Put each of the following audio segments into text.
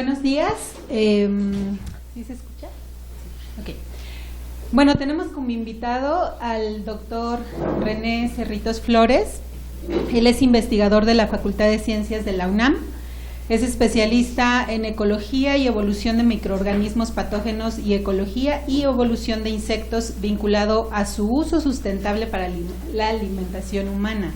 Buenos días. ¿Sí se escucha? Ok. Bueno, tenemos como invitado al doctor René Cerritos Flores. Él es investigador de la Facultad de Ciencias de la UNAM. Es especialista en ecología y evolución de microorganismos patógenos y ecología y evolución de insectos vinculado a su uso sustentable para la alimentación humana.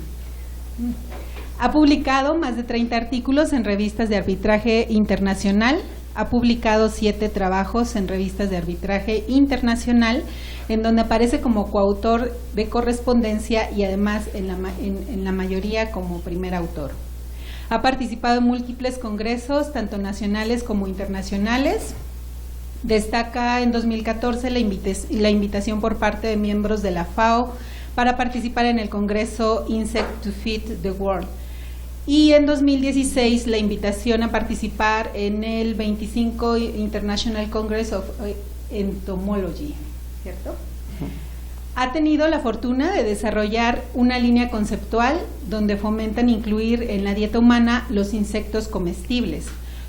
Ha publicado más de 30 artículos en revistas de arbitraje internacional, ha publicado 7 trabajos en revistas de arbitraje internacional, en donde aparece como coautor de correspondencia y además en la mayoría como primer autor. Ha participado en múltiples congresos, tanto nacionales como internacionales. Destaca en 2014 la invitación por parte de miembros de la FAO para participar en el congreso Insect to Feed the World. Y en 2016 la invitación a participar en el 25 International Congress of Entomology, ¿cierto? Ha tenido la fortuna de desarrollar una línea conceptual donde fomentan incluir en la dieta humana los insectos comestibles,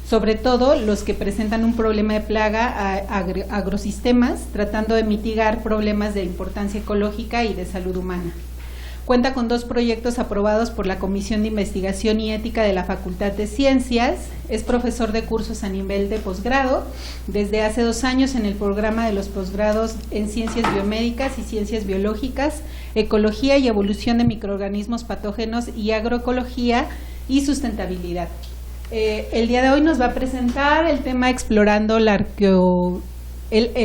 sobre todo los que presentan un problema de plaga a agrosistemas, tratando de mitigar problemas de importancia ecológica y de salud humana. Cuenta con 2 proyectos aprobados por la Comisión de Investigación y Ética de la Facultad de Ciencias. Es profesor de cursos a nivel de posgrado, desde hace 2 años en el programa de los posgrados en Ciencias Biomédicas y Ciencias Biológicas, Ecología y Evolución de Microorganismos Patógenos y Agroecología y Sustentabilidad. El día de hoy nos va a presentar el tema explorando el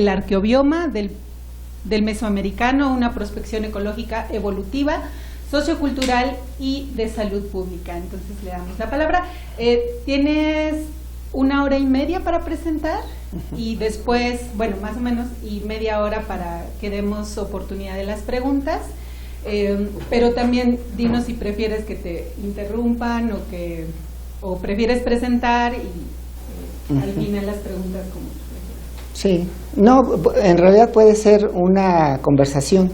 arqueobioma del mesoamericano, una prospección ecológica evolutiva, sociocultural y de salud pública. Entonces le damos la palabra. Tienes 1 hora y media para presentar y después, bueno, más o menos, y media hora para que demos oportunidad de las preguntas. Pero también dinos si prefieres que te interrumpan o prefieres presentar y al final las preguntas como tú prefieras. Sí, no, en realidad puede ser una conversación,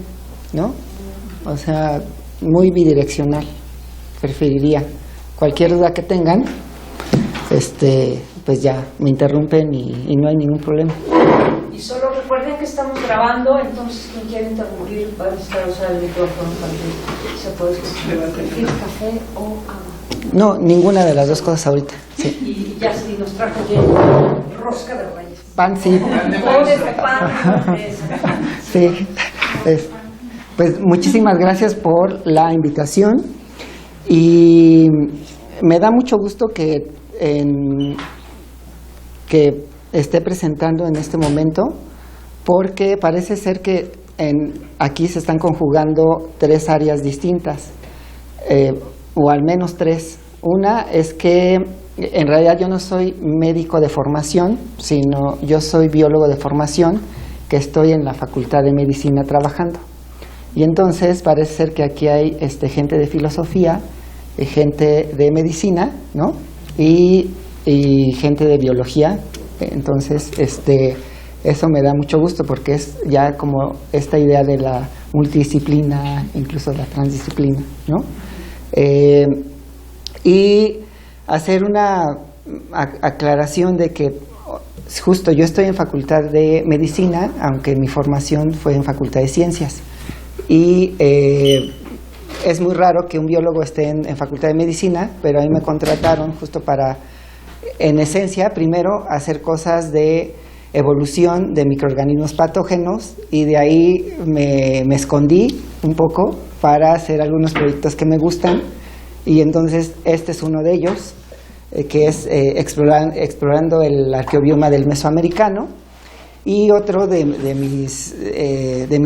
¿no? O sea, muy bidireccional, preferiría. Cualquier duda que tengan, pues ya me interrumpen y no hay ningún problema. Y solo recuerden que estamos grabando, entonces quien quiera interrumpir va a necesitar usar el micrófono para que se pueda escuchar. ¿Prefieres café o agua? No, ninguna de las 2 cosas ahorita. Sí. Y ya sí nos trajo lleno rosca de reyes. Pan, sí. Boles de pan. Sí. Pues muchísimas gracias por la invitación y me da mucho gusto que esté presentando en este momento, porque parece ser que aquí se están conjugando 3 áreas distintas, o al menos 3. Una es que en realidad yo no soy médico de formación, sino yo soy biólogo de formación, que estoy en la Facultad de Medicina trabajando. Y entonces parece ser que aquí hay gente de filosofía, gente de medicina, ¿no? Y gente de biología. Entonces, eso me da mucho gusto porque es ya como esta idea de la multidisciplina, incluso la transdisciplina, ¿no? Y hacer una aclaración de que justo yo estoy en Facultad de Medicina, aunque mi formación fue en Facultad de Ciencias. Y es muy raro que un biólogo esté en Facultad de Medicina, pero ahí me contrataron justo para, en esencia, primero hacer cosas de evolución de microorganismos patógenos, y de ahí me escondí un poco para hacer algunos proyectos que me gustan, y entonces este es uno de ellos, que es explorando el arqueobioma del mesoamericano, y otro de mis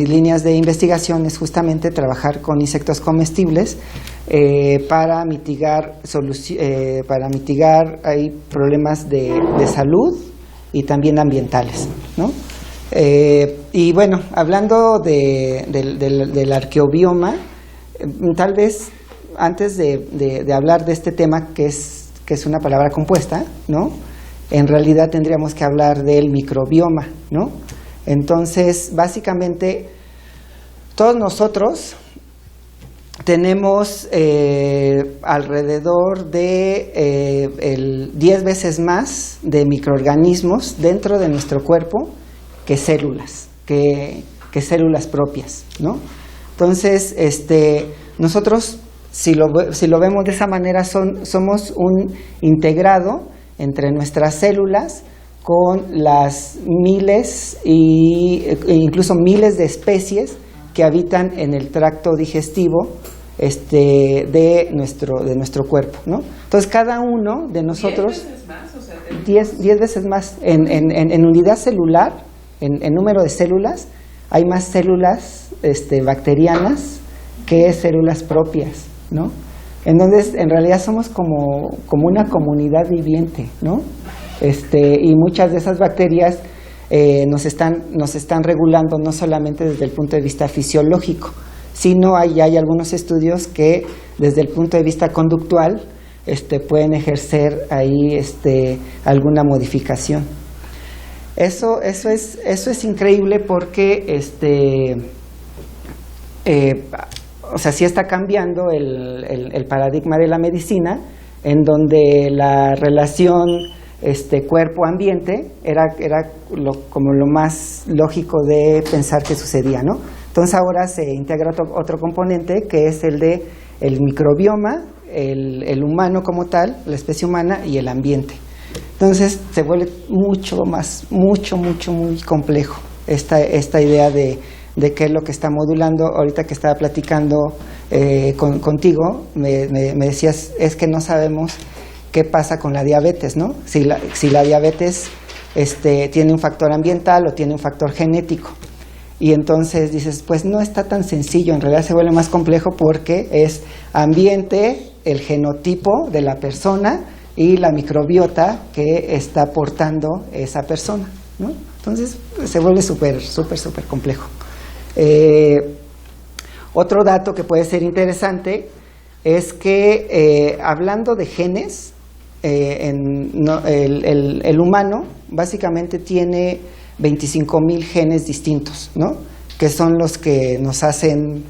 líneas de investigación es justamente trabajar con insectos comestibles para mitigar ahí problemas de salud y también ambientales, ¿no? Y bueno, hablando del arqueobioma, tal vez antes de hablar de este tema, que es una palabra compuesta, ¿no? En realidad tendríamos que hablar del microbioma, ¿no? Entonces, básicamente, todos nosotros tenemos alrededor de 10 veces más de microorganismos dentro de nuestro cuerpo que células, que células propias, ¿no? Entonces, nosotros, si lo vemos de esa manera, somos un integrado entre nuestras células con las miles e incluso miles de especies que habitan en el tracto digestivo de nuestro cuerpo, ¿no? Entonces, cada uno de nosotros... 10 veces más, o sea, 10 veces más. En unidad celular, en número de células, hay más células bacterianas que células propias, ¿no? Entonces, en realidad somos como una comunidad viviente, ¿no? Y muchas de esas bacterias nos están regulando no solamente desde el punto de vista fisiológico, sino hay algunos estudios que desde el punto de vista conductual pueden ejercer ahí alguna modificación. Eso es increíble porque o sea, sí está cambiando el paradigma de la medicina, en donde la relación cuerpo-ambiente era como lo más lógico de pensar que sucedía, ¿no? Entonces ahora se integra otro componente, que es el de el microbioma, el humano como tal, la especie humana, y el ambiente. Entonces se vuelve muy complejo esta idea de qué es lo que está modulando. Ahorita que estaba platicando contigo, me decías, es que no sabemos qué pasa con la diabetes, ¿no? Si la diabetes tiene un factor ambiental o tiene un factor genético. Y entonces dices, pues no está tan sencillo, en realidad se vuelve más complejo porque es ambiente, el genotipo de la persona y la microbiota que está aportando esa persona, ¿no? Entonces se vuelve súper complejo. Otro dato que puede ser interesante es que hablando de genes, el humano básicamente tiene 25,000 genes distintos, ¿no? Que son los que nos hacen,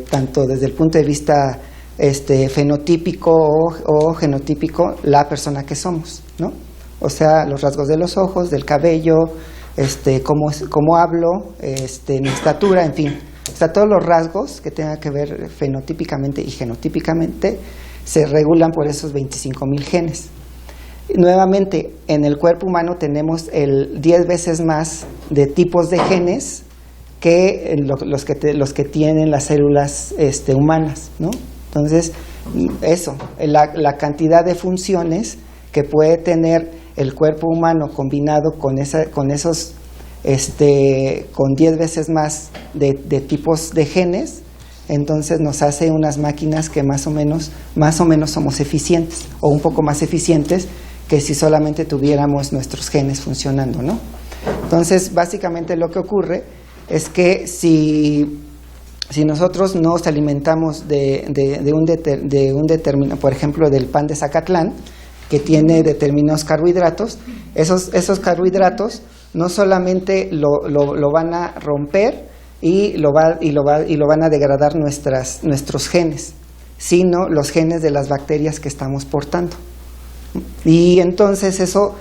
tanto desde el punto de vista fenotípico o genotípico, la persona que somos, ¿no? O sea, los rasgos de los ojos, del cabello, cómo hablo, mi estatura, en fin. O sea, todos los rasgos que tengan que ver fenotípicamente y genotípicamente se regulan por esos 25,000 genes. Nuevamente, en el cuerpo humano tenemos 10 veces más de tipos de genes que los que tienen las células humanas, ¿no? Entonces, eso, la cantidad de funciones que puede tener el cuerpo humano combinado con 10 veces más de tipos de genes, entonces nos hace unas máquinas que más o menos somos eficientes, o un poco más eficientes que si solamente tuviéramos nuestros genes funcionando, ¿no? Entonces, básicamente lo que ocurre es que si nosotros nos alimentamos de un determinado, por ejemplo, del pan de Zacatlán, que tiene determinados carbohidratos, esos carbohidratos no solamente lo van a romper y lo van a degradar nuestros genes, sino los genes de las bacterias que estamos portando. Y entonces eso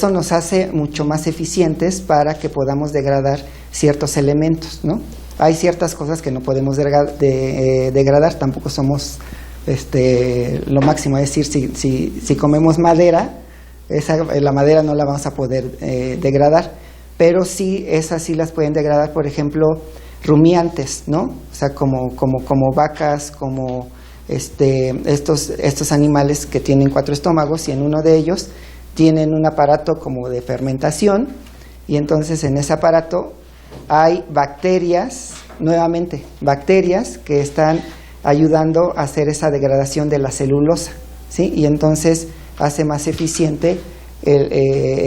nos hace mucho más eficientes para que podamos degradar ciertos elementos, ¿no? Hay ciertas cosas que no podemos degradar, tampoco somos lo máximo, es decir, si comemos madera, la madera no la vamos a poder degradar, pero sí, esas sí las pueden degradar, por ejemplo, rumiantes, ¿no? O sea, como vacas, como estos animales que tienen 4 estómagos, y en uno de ellos tienen un aparato como de fermentación, y entonces en ese aparato hay bacterias, nuevamente, bacterias que están ayudando a hacer esa degradación de la celulosa, ¿sí? Y entonces hace más eficiente el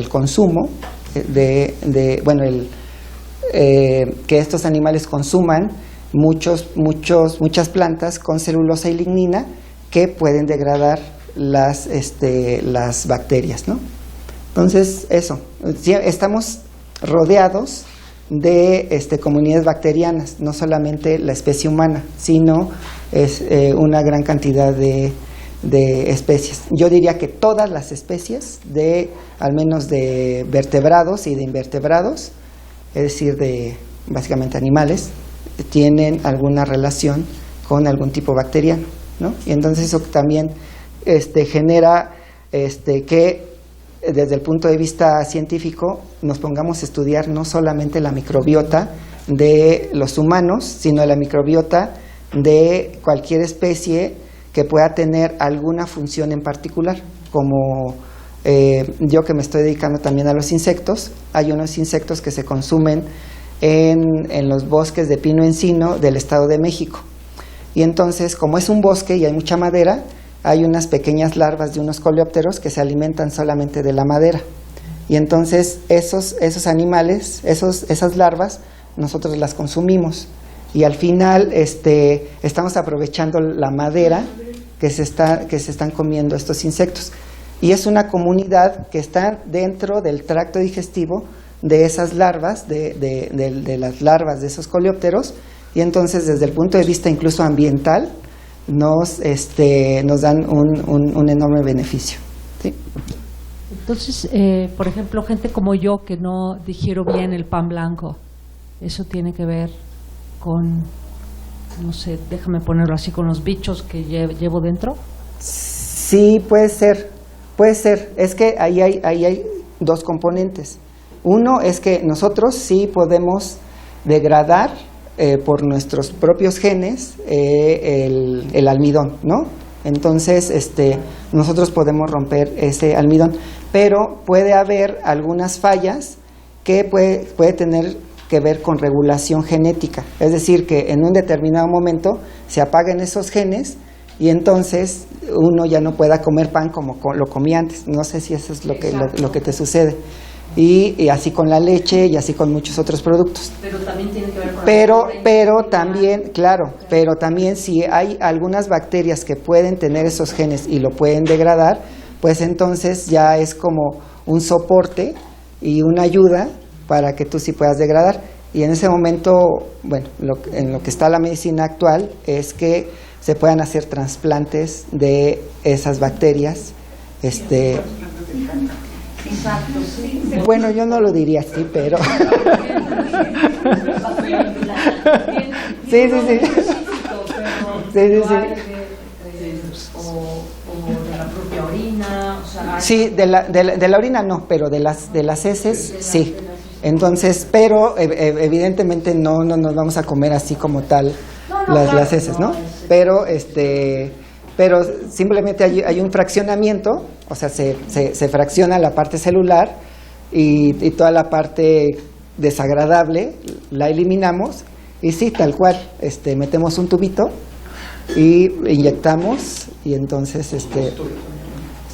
consumo que estos animales consuman muchas plantas con celulosa y lignina que pueden degradar las bacterias, ¿no? Entonces, eso, estamos rodeados de comunidades bacterianas, no solamente la especie humana, sino una gran cantidad de especies. Yo diría que todas las especies al menos de vertebrados y de invertebrados, es decir, de básicamente animales, tienen alguna relación con algún tipo bacteriano, ¿no? Y entonces eso también genera que desde el punto de vista científico nos pongamos a estudiar no solamente la microbiota de los humanos, sino la microbiota de cualquier especie que pueda tener alguna función en particular, como yo que me estoy dedicando también a los insectos. Hay unos insectos que se consumen en los bosques de pino encino del Estado de México, y entonces, como es un bosque y hay mucha madera, hay unas pequeñas larvas de unos coleópteros que se alimentan solamente de la madera, y entonces esos animales, esas larvas, nosotros las consumimos, y al final estamos aprovechando la madera que se están comiendo estos insectos, y es una comunidad que está dentro del tracto digestivo de esas larvas, de las larvas de esos coleópteros, y entonces desde el punto de vista incluso ambiental nos dan un enorme beneficio, ¿sí? Entonces, por ejemplo, gente como yo que no digiero bien el pan blanco, ¿eso tiene que ver con, no sé, déjame ponerlo así, con los bichos que llevo dentro? Sí, puede ser. Es que ahí hay dos componentes. Uno es que nosotros sí podemos degradar por nuestros propios genes el almidón, ¿no? Entonces, nosotros podemos romper ese almidón, pero puede haber algunas fallas que puede tener que ver con regulación genética, es decir, que en un determinado momento se apaguen esos genes y entonces uno ya no pueda comer pan como lo comía antes. No sé si eso es lo que te sucede. Y así con la leche y así con muchos otros productos. Pero también tiene que ver con pero también, claro, pero también si hay algunas bacterias que pueden tener esos genes y lo pueden degradar, pues entonces ya es como un soporte y una ayuda para que tú sí puedas degradar. Y en ese momento, bueno, en lo que está la medicina actual es que se puedan hacer trasplantes de esas bacterias. Exacto, sí. Bueno, yo no lo diría así, pero sí. O de la propia orina, o sea, sí, de la orina no, pero de las heces sí. Entonces, pero evidentemente no nos vamos a comer así como tal las heces, ¿no? Pero pero simplemente hay un fraccionamiento, o sea, se fracciona la parte celular y toda la parte desagradable la eliminamos, y sí, tal cual, metemos un tubito y inyectamos, y entonces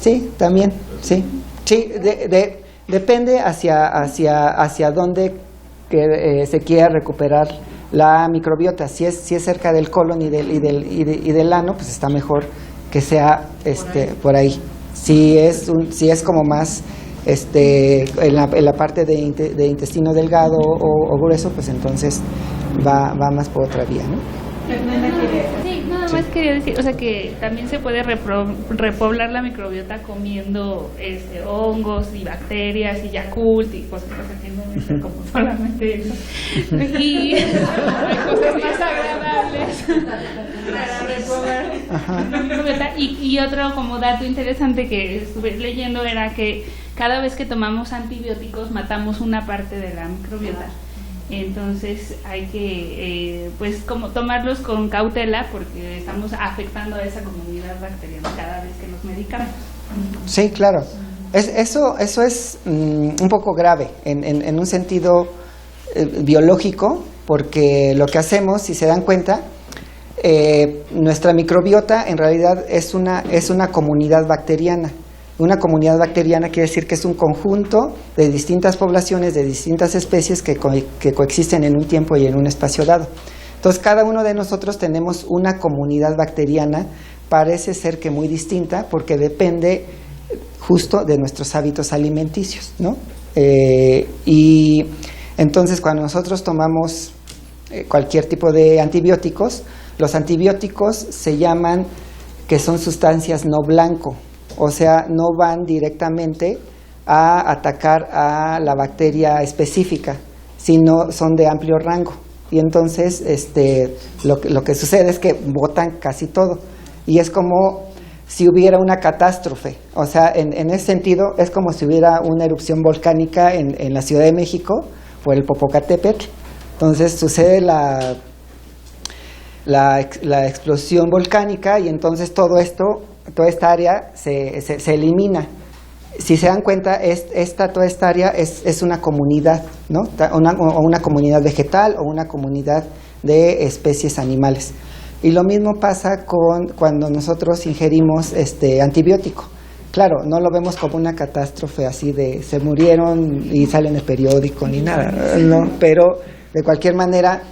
sí, también, sí, depende hacia dónde se quiera recuperar la microbiota. Si es cerca del colon y del ano, pues está mejor que sea por ahí. Si es como más en la parte de intestino delgado o grueso, pues entonces va más por otra vía, ¿no? Sí, nada más quería decir, o sea, que también se puede repoblar la microbiota comiendo hongos y bacterias y Yakult y cosas así, no es como solamente eso. Y hay cosas más agradables para repoblar la microbiota. Y otro como dato interesante que estuve leyendo era que cada vez que tomamos antibióticos matamos una parte de la microbiota. Entonces hay que pues como tomarlos con cautela, porque estamos afectando a esa comunidad bacteriana cada vez que nos medicamos. Sí, claro. Eso es un poco grave en un sentido biológico, porque lo que hacemos, si se dan cuenta, nuestra microbiota en realidad es una comunidad bacteriana. Una comunidad bacteriana quiere decir que es un conjunto de distintas poblaciones, de distintas especies que coexisten en un tiempo y en un espacio dado. Entonces, cada uno de nosotros tenemos una comunidad bacteriana, parece ser que muy distinta, porque depende justo de nuestros hábitos alimenticios, ¿no? Y Entonces, cuando nosotros tomamos cualquier tipo de antibióticos, los antibióticos se llaman que son sustancias no blanco, o sea, no van directamente a atacar a la bacteria específica, sino son de amplio rango. Y entonces lo que sucede es que botan casi todo. Y es como si hubiera una catástrofe. O sea, en ese sentido, es como si hubiera una erupción volcánica en la Ciudad de México, por el Popocatépetl. Entonces sucede la explosión volcánica y entonces toda esta área se elimina. Si se dan cuenta, toda esta área es una comunidad, ¿no? Una comunidad vegetal o una comunidad de especies animales. Y lo mismo pasa cuando nosotros ingerimos antibiótico. Claro, no lo vemos como una catástrofe así de se murieron y sale en el periódico ni nada, ¿no? Pero de cualquier manera,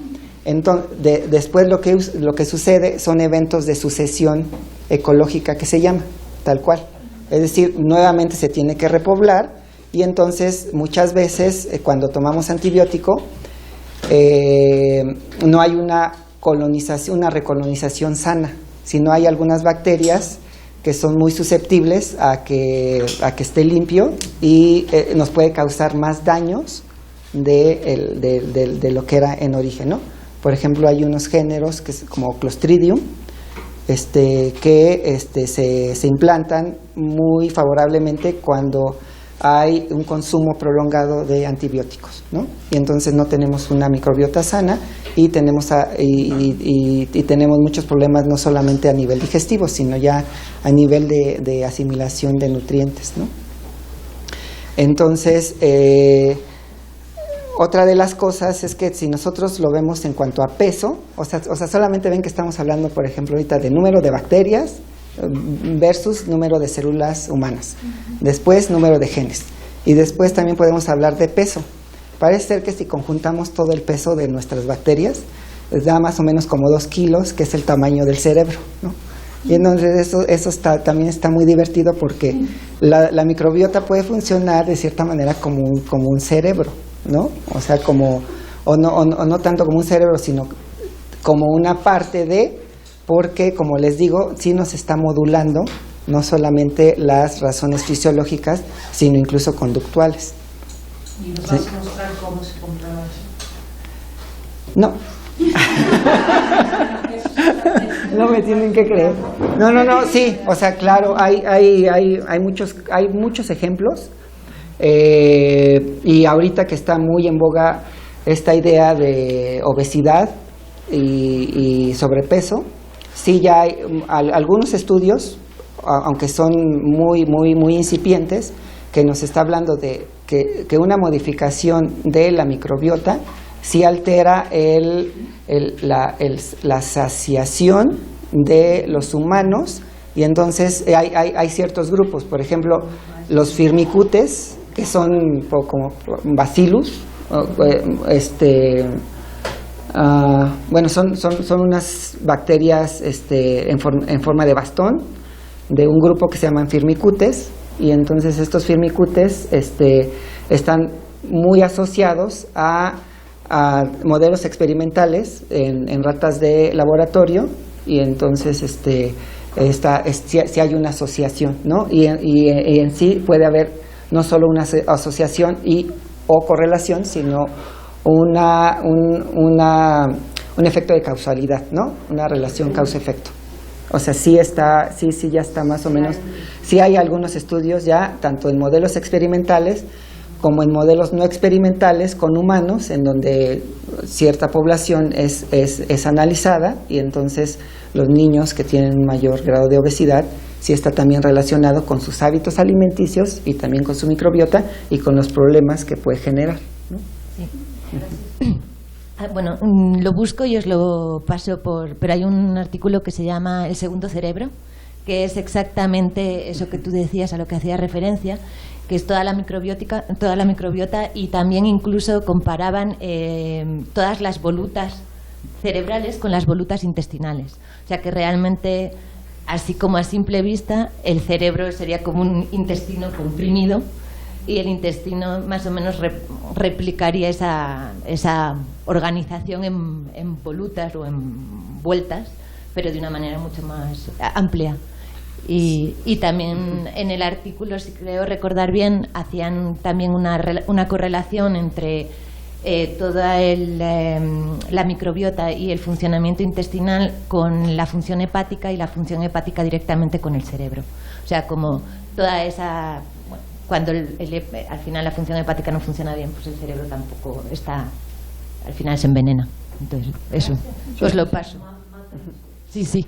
después lo que sucede son eventos de sucesión ecológica que se llama, tal cual. Es decir, nuevamente se tiene que repoblar y entonces muchas veces cuando tomamos antibiótico no hay una recolonización sana, sino hay algunas bacterias que son muy susceptibles a que esté limpio y nos puede causar más daños de lo que era en origen, ¿no? Por ejemplo, hay unos géneros como Clostridium, que se implantan muy favorablemente cuando hay un consumo prolongado de antibióticos, ¿no? Y entonces no tenemos una microbiota sana y tenemos muchos problemas no solamente a nivel digestivo, sino ya a nivel de asimilación de nutrientes, ¿no? Entonces, otra de las cosas es que si nosotros lo vemos en cuanto a peso, o sea, solamente ven que estamos hablando, por ejemplo, ahorita de número de bacterias versus número de células humanas, después número de genes, y después también podemos hablar de peso. Parece ser que si conjuntamos todo el peso de nuestras bacterias, les da más o menos como 2 kilos, que es el tamaño del cerebro, ¿no? Y entonces eso también está muy divertido porque la microbiota puede funcionar de cierta manera como un cerebro, ¿no? O sea, no tanto como un cerebro, sino como una parte porque, como les digo, sí nos está modulando no solamente las razones fisiológicas, sino incluso conductuales. ¿Y nos vas a mostrar cómo se comprueba eso? No. No me tienen que creer. No, sí, o sea, claro, hay muchos ejemplos. Y ahorita que está muy en boga esta idea de obesidad y sobrepeso, sí ya hay algunos estudios, aunque son muy incipientes, que nos está hablando de que una modificación de la microbiota sí altera la saciación de los humanos, y entonces hay ciertos grupos, por ejemplo, los firmicutes, que son como bacillus, bueno, son unas bacterias en forma de bastón, de un grupo que se llaman firmicutes, y entonces estos firmicutes están muy asociados a modelos experimentales en ratas de laboratorio, y entonces si hay una asociación, ¿no? Y en sí puede haber no solo una asociación o correlación, sino un efecto de causalidad, ¿no? Una relación causa-efecto. O sea, sí ya está más o menos. Sí hay algunos estudios ya, tanto en modelos experimentales como en modelos no experimentales con humanos, en donde cierta población es analizada, y entonces los niños que tienen un mayor grado de obesidad sí está también relacionado con sus hábitos alimenticios y también con su microbiota y con los problemas que puede generar, ¿no? Sí. Bueno, lo busco y os lo paso pero hay un artículo que se llama El segundo cerebro, que es exactamente eso que tú decías, a lo que hacía referencia, que es toda la microbiota, y también incluso comparaban todas las volutas cerebrales con las volutas intestinales. O sea que realmente, así como a simple vista, el cerebro sería como un intestino comprimido, y el intestino más o menos replicaría esa organización en volutas o en vueltas, pero de una manera mucho más amplia. Y también en el artículo, si creo recordar bien, hacían también una correlación entre toda la microbiota y el funcionamiento intestinal con la función hepática, y la función hepática directamente con el cerebro. O sea, como toda esa... Bueno, cuando al final la función hepática no funciona bien, pues el cerebro tampoco está... Al final se envenena. Entonces, eso, os lo paso. Sí. Sí.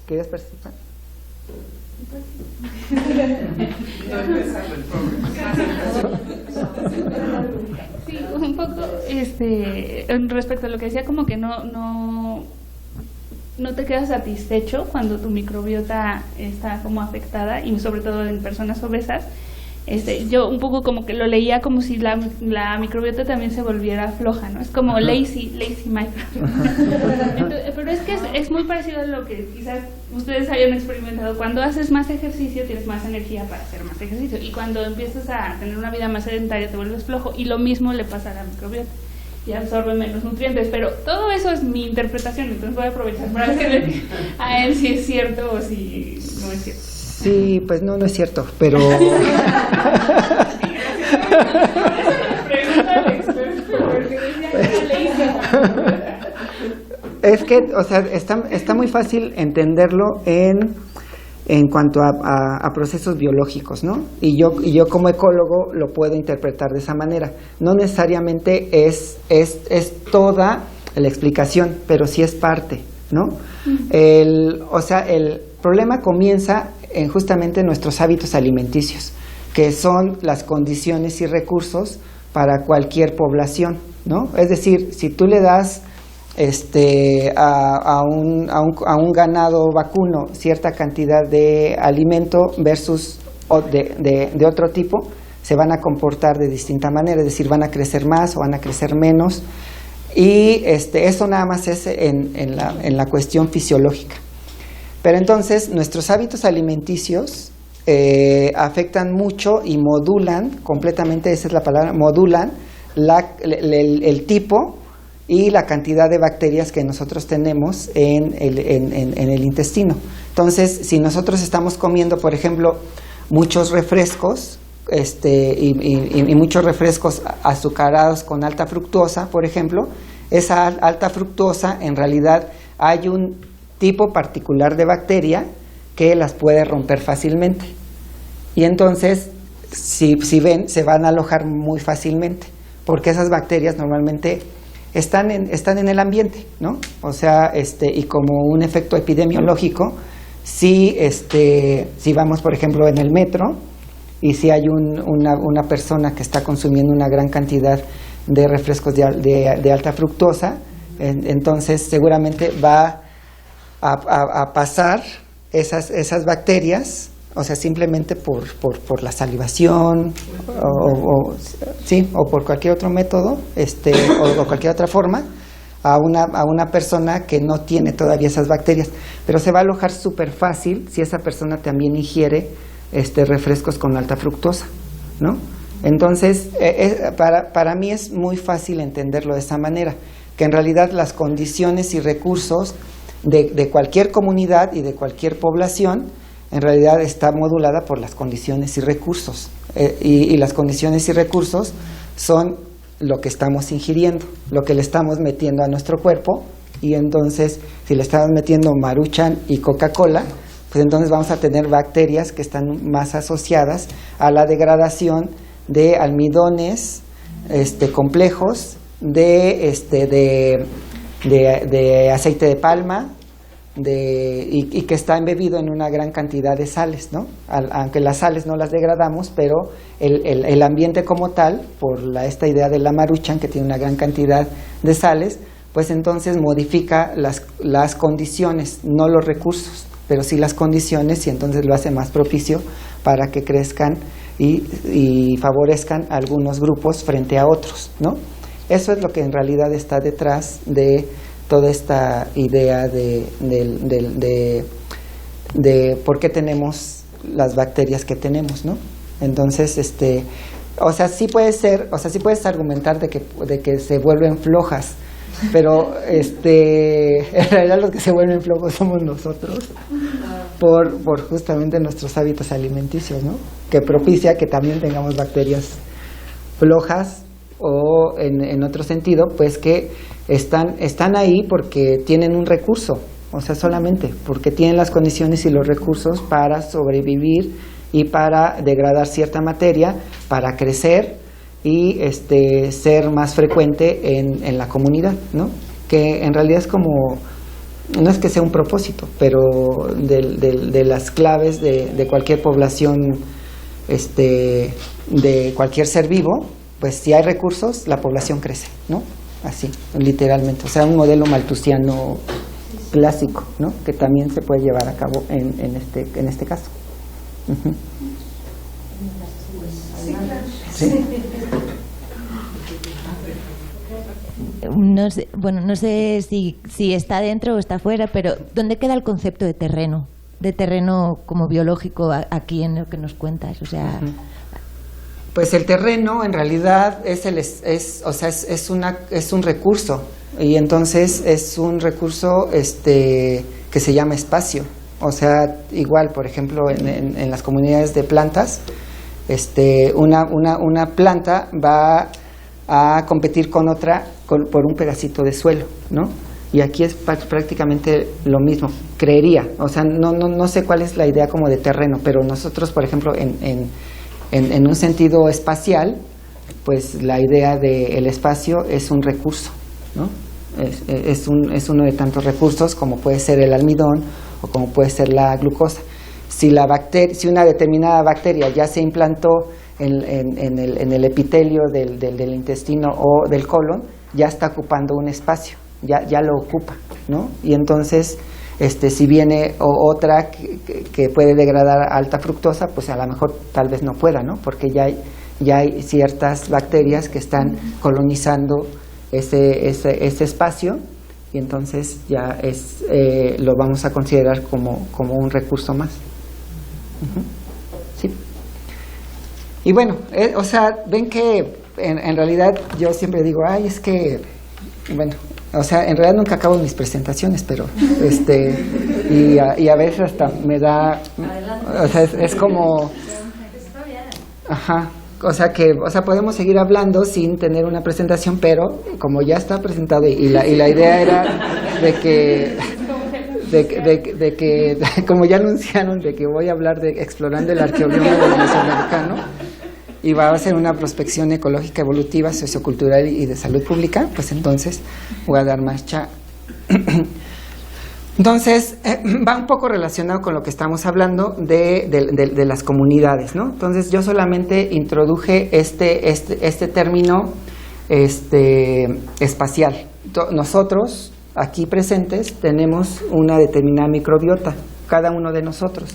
¿Quieres participar? Sí, un poco respecto a lo que decía, como que no te quedas satisfecho cuando tu microbiota está como afectada, y sobre todo en personas obesas. Yo un poco como que lo leía como si la microbiota también se volviera floja, ¿no? Es como lazy microbiota. Entonces, pero es que es muy parecido a lo que quizás ustedes hayan experimentado. Cuando haces más ejercicio tienes más energía para hacer más ejercicio, y cuando empiezas a tener una vida más sedentaria te vuelves flojo, y lo mismo le pasa a la microbiota y absorbe menos nutrientes. Pero todo eso es mi interpretación, entonces voy a aprovechar para decirle a él si es cierto o si no es cierto. Sí, pues no es cierto, pero... Es que, o sea, está muy fácil entenderlo en cuanto a procesos biológicos, ¿no? Y yo como ecólogo lo puedo interpretar de esa manera. No necesariamente es toda la explicación, pero sí es parte, ¿no? El problema comienza en justamente nuestros hábitos alimenticios, que son las condiciones y recursos para cualquier población, ¿no? Es decir, si tú le das a un ganado vacuno cierta cantidad de alimento versus de otro tipo, se van a comportar de distinta manera, es decir, van a crecer más o van a crecer menos, y eso nada más es en la cuestión fisiológica. Pero entonces nuestros hábitos alimenticios afectan mucho y modulan completamente, esa es la palabra, modulan el tipo y la cantidad de bacterias que nosotros tenemos en el intestino. Entonces, si nosotros estamos comiendo, por ejemplo, muchos refrescos y muchos refrescos azucarados con alta fructosa, por ejemplo, esa alta fructosa, en realidad hay un tipo particular de bacteria que las puede romper fácilmente, y entonces si ven, se van a alojar muy fácilmente, porque esas bacterias normalmente están en el ambiente, ¿no? O sea, y como un efecto epidemiológico, si vamos, por ejemplo, en el metro, y si hay una persona que está consumiendo una gran cantidad de refrescos de alta fructosa, entonces seguramente va a pasar esas bacterias, o sea, simplemente por la salivación o por cualquier otro método, o cualquier otra forma, a una persona que no tiene todavía esas bacterias, pero se va a alojar súper fácil si esa persona también ingiere refrescos con alta fructosa, ¿no? Entonces, para mí es muy fácil entenderlo de esa manera, que en realidad las condiciones y recursos de cualquier comunidad y de cualquier población en realidad está modulada por las condiciones y recursos, y las condiciones y recursos son lo que estamos ingiriendo, lo que le estamos metiendo a nuestro cuerpo. Y entonces, si le estamos metiendo Maruchan y Coca-Cola, pues entonces vamos a tener bacterias que están más asociadas a la degradación de almidones complejos, de aceite de palma, y que está embebido en una gran cantidad de sales, ¿no? Aunque las sales no las degradamos, pero el ambiente como tal, por esta idea de la Maruchan, que tiene una gran cantidad de sales, pues entonces modifica las condiciones, no los recursos, pero sí las condiciones, y entonces lo hace más propicio para que crezcan y favorezcan a algunos grupos frente a otros, ¿no? Eso es lo que en realidad está detrás de toda esta idea de por qué tenemos las bacterias que tenemos, ¿no? Entonces, o sea, sí puedes argumentar de que se vuelven flojas, pero en realidad los que se vuelven flojos somos nosotros por justamente nuestros hábitos alimenticios, ¿no? Que propicia que también tengamos bacterias flojas, o en otro sentido, pues que están ahí porque tienen un recurso, o sea, solamente porque tienen las condiciones y los recursos para sobrevivir y para degradar cierta materia, para crecer y ser más frecuente en la comunidad, ¿no? Que en realidad es como, no es que sea un propósito, pero de las claves de cualquier población, de cualquier ser vivo, pues si hay recursos, la población crece, ¿no? Así, literalmente. O sea, un modelo malthusiano clásico, ¿no? Que también se puede llevar a cabo en este caso. Uh-huh. ¿Sí? No sé, bueno, no sé si está dentro o está fuera, pero ¿dónde queda el concepto de terreno? De terreno como biológico aquí en lo que nos cuentas, o sea... Uh-huh. Pues el terreno en realidad es un recurso, y entonces es un recurso que se llama espacio. O sea, igual, por ejemplo, en las comunidades de plantas, una planta va a competir con otra por un pedacito de suelo, ¿no? Y aquí es prácticamente lo mismo, creería. O sea, no sé cuál es la idea como de terreno, pero nosotros, por ejemplo, en un sentido espacial, pues la idea del espacio es un recurso, ¿no? Es uno de tantos recursos como puede ser el almidón o como puede ser la glucosa. Si una determinada bacteria ya se implantó en el epitelio del intestino o del colon, ya está ocupando un espacio, ya lo ocupa, ¿no? Y entonces si viene otra que puede degradar alta fructosa, pues a lo mejor tal vez no pueda, ¿no? Porque ya hay ciertas bacterias que están colonizando ese espacio, y entonces ya lo vamos a considerar como un recurso más. Uh-huh. Sí. Y bueno, o sea, ven que en realidad yo siempre digo, es que, bueno, o sea, en realidad nunca acabo mis presentaciones, pero y a veces hasta me da, o sea, es como, ajá, o sea, podemos seguir hablando sin tener una presentación, pero como ya está presentado y la idea era de que como ya anunciaron, de que voy a hablar de explorando el arqueobioma del mesoamericano, y va a ser una prospección ecológica, evolutiva, sociocultural y de salud pública, pues entonces voy a dar marcha. Entonces, va un poco relacionado con lo que estamos hablando de las comunidades, ¿no? Entonces, yo solamente introduje este término espacial. Nosotros, aquí presentes, tenemos una determinada microbiota, cada uno de nosotros.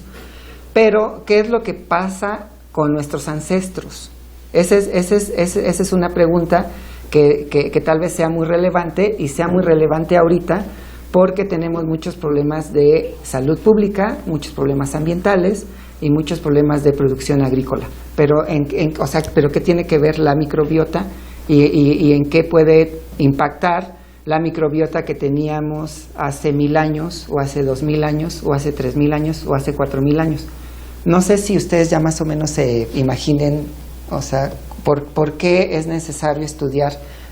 Pero, ¿qué es lo que pasa con nuestros ancestros? Esa es una pregunta que tal vez sea muy relevante, y sea muy relevante ahorita porque tenemos muchos problemas de salud pública, muchos problemas ambientales y muchos problemas de producción agrícola. Pero pero ¿qué tiene que ver la microbiota y en qué puede impactar la microbiota que teníamos hace 1000 años o hace 2000 años o hace 3000 años o hace 4000 años? No sé si ustedes ya más o menos se imaginen, o sea, por qué es necesario estudiar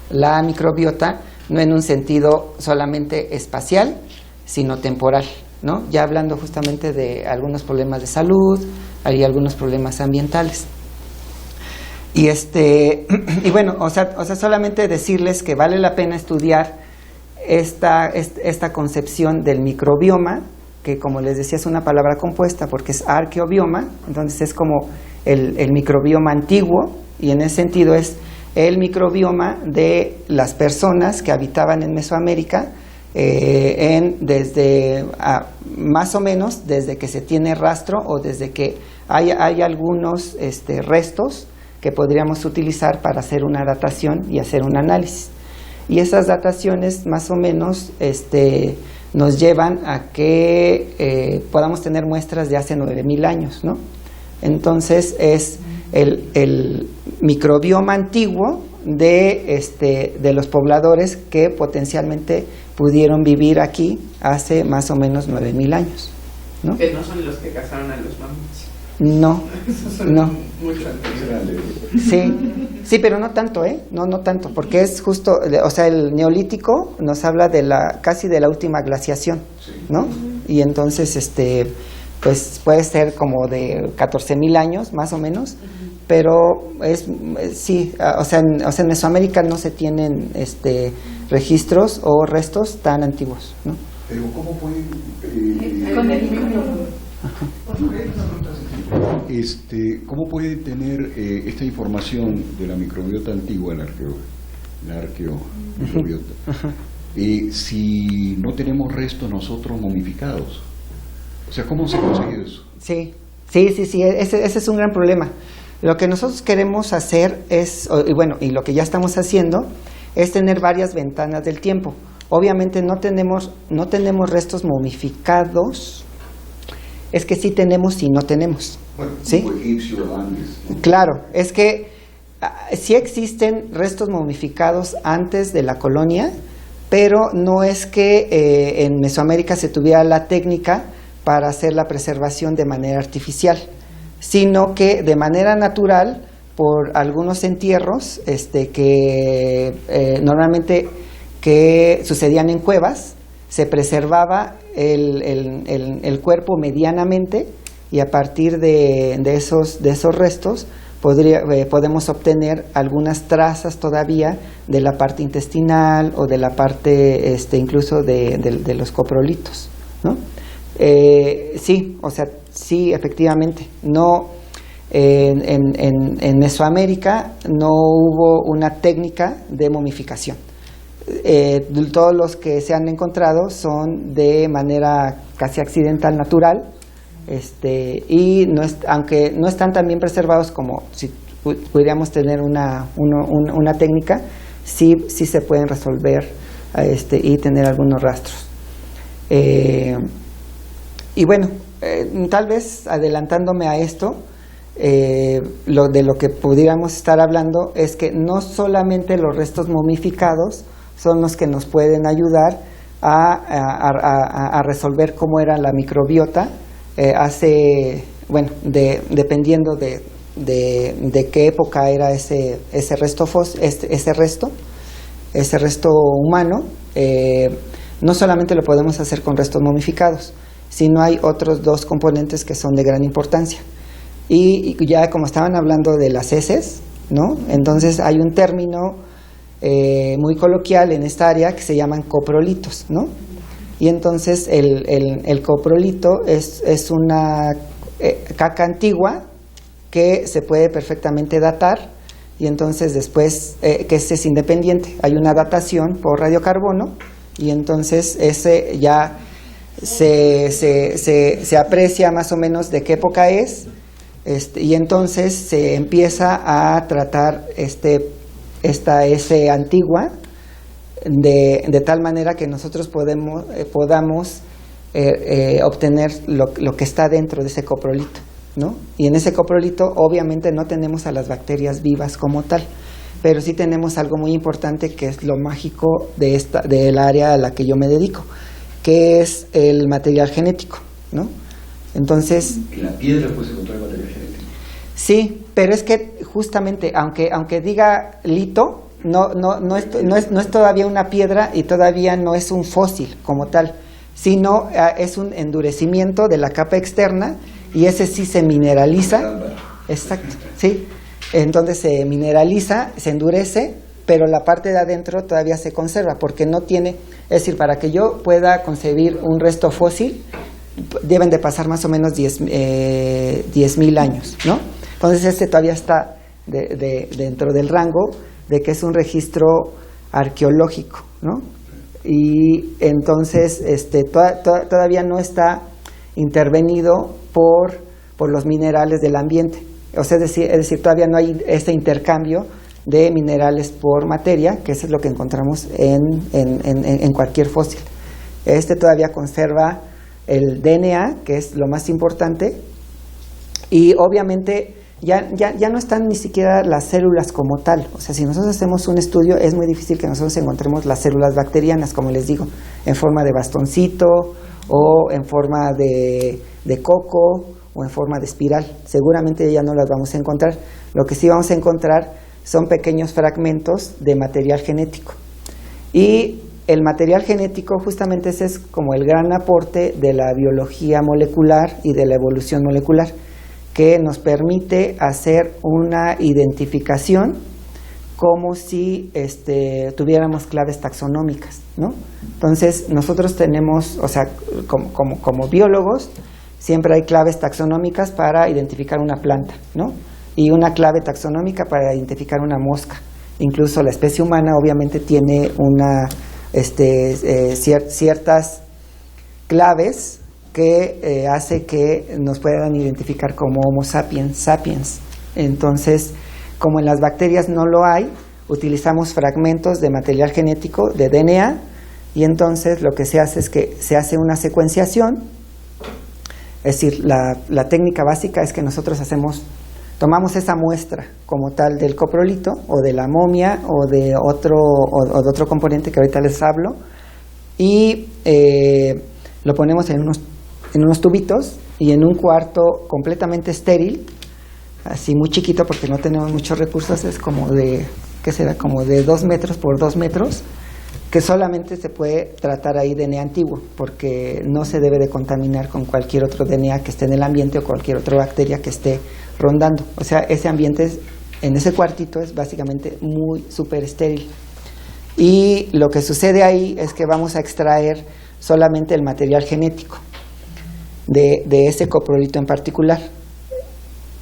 la microbiota, no en un sentido solamente espacial, sino temporal, ¿no? Ya hablando justamente de algunos problemas de salud, hay algunos problemas ambientales. Y bueno, o sea, solamente decirles que vale la pena estudiar esta concepción del microbioma, que como les decía es una palabra compuesta porque es arqueobioma, entonces es como el microbioma antiguo, y en ese sentido es el microbioma de las personas que habitaban en Mesoamérica desde más o menos desde que se tiene rastro o desde que hay algunos restos que podríamos utilizar para hacer una datación y hacer un análisis. Y esas dataciones más o menos nos llevan a que podamos tener muestras de hace 9000 años, ¿no? Entonces es el microbioma antiguo de los pobladores que potencialmente pudieron vivir aquí hace más o menos 9,000 años, ¿no? Que no son los que cazaron a los mamuts. No, no. Mucho anteriores. Sí, pero no tanto, no tanto, porque es justo, o sea, el neolítico nos habla de casi de la última glaciación, ¿no? Y entonces, pues puede ser como de 14,000 años, más o menos, pero sí, o sea, en Mesoamérica no se tienen registros o restos tan antiguos, ¿no? Pero ¿cómo pueden ¿cómo puede tener esta información de la microbiota antigua, la arqueomicrobiota, si no tenemos restos nosotros momificados? O sea, ¿cómo se ha conseguido eso? Sí, ese es un gran problema. Lo que nosotros queremos hacer es, y lo que ya estamos haciendo, es tener varias ventanas del tiempo. Obviamente no tenemos restos momificados, es que sí tenemos y no tenemos. Bueno, ¿sí? Como egipcio, Andes, ¿no? Claro, es que sí existen restos momificados antes de la colonia, pero no es que en Mesoamérica se tuviera la técnica para hacer la preservación de manera artificial, sino que de manera natural, por algunos entierros que normalmente que sucedían en cuevas, se preservaba el cuerpo medianamente, y a partir de esos restos podemos obtener algunas trazas todavía de la parte intestinal o de la parte incluso de los coprolitos, ¿no? Sí, o sea, sí, efectivamente, no en Mesoamérica no hubo una técnica de momificación. Todos los que se han encontrado son de manera casi accidental, natural, y aunque no están tan bien preservados como si pudiéramos tener una técnica, sí se pueden resolver y tener algunos rastros. Y bueno, tal vez adelantándome a esto, de lo que pudiéramos estar hablando es que no solamente los restos momificados son los que nos pueden ayudar a resolver cómo era la microbiota dependiendo de qué época era ese resto humano. No solamente lo podemos hacer con restos momificados, sino hay otros dos componentes que son de gran importancia. Y ya como estaban hablando de las heces, ¿no? Entonces hay un término muy coloquial en esta área que se llaman coprolitos, ¿no? Y entonces el coprolito es una caca antigua que se puede perfectamente datar, y entonces después, que ese es independiente, hay una datación por radiocarbono, y entonces ese ya se aprecia más o menos de qué época es, y entonces se empieza a tratar esta S antigua de tal manera que nosotros podamos obtener lo que está dentro de ese coprolito, ¿no? Y en ese coprolito obviamente no tenemos a las bacterias vivas como tal, pero sí tenemos algo muy importante que es lo mágico del área a la que yo me dedico, que es el material genético, ¿no? Entonces, ¿en la piedra puede encontrar material genético? Sí, pero es que justamente, aunque diga lito, no es todavía una piedra y todavía no es un fósil como tal, sino es un endurecimiento de la capa externa, y ese sí se mineraliza. Exacto, sí. Entonces se mineraliza, se endurece, pero la parte de adentro todavía se conserva, porque no tiene, es decir, para que yo pueda concebir un resto fósil, deben de pasar más o menos 10,000 años, ¿no? Entonces todavía está dentro del rango de que es un registro arqueológico, ¿no? Y entonces todavía no está intervenido por los minerales del ambiente. O sea, es decir, todavía no hay este intercambio de minerales por materia, que eso es lo que encontramos en cualquier fósil. Todavía conserva el DNA, que es lo más importante, y obviamente ya no están ni siquiera las células como tal. O sea, si nosotros hacemos un estudio, es muy difícil que nosotros encontremos las células bacterianas, como les digo, en forma de bastoncito o en forma de coco o en forma de espiral. Seguramente ya no las vamos a encontrar. Lo que sí vamos a encontrar son pequeños fragmentos de material genético. Y el material genético, justamente ese es como el gran aporte de la biología molecular y de la evolución molecular, que nos permite hacer una identificación como si tuviéramos claves taxonómicas, ¿no? Entonces, nosotros tenemos, o sea, como biólogos, siempre hay claves taxonómicas para identificar una planta, ¿no? Y una clave taxonómica para identificar una mosca. Incluso la especie humana obviamente tiene ciertas claves que hace que nos puedan identificar como Homo sapiens sapiens. Entonces, como en las bacterias no lo hay, utilizamos fragmentos de material genético, de DNA, y entonces lo que se hace es que se hace una secuenciación. Es decir, la técnica básica es que nosotros tomamos esa muestra como tal del coprolito o de la momia o de otro componente que ahorita les hablo, y lo ponemos en unos tubitos y en un cuarto completamente estéril, así muy chiquito porque no tenemos muchos recursos, es como de, ¿qué será? Como de 2 metros por 2 metros, que solamente se puede tratar ahí DNA antiguo, porque no se debe de contaminar con cualquier otro DNA que esté en el ambiente o cualquier otra bacteria que esté rondando. O sea, ese ambiente en ese cuartito es básicamente muy súper estéril. Y lo que sucede ahí es que vamos a extraer solamente el material genético de ese coprolito en particular.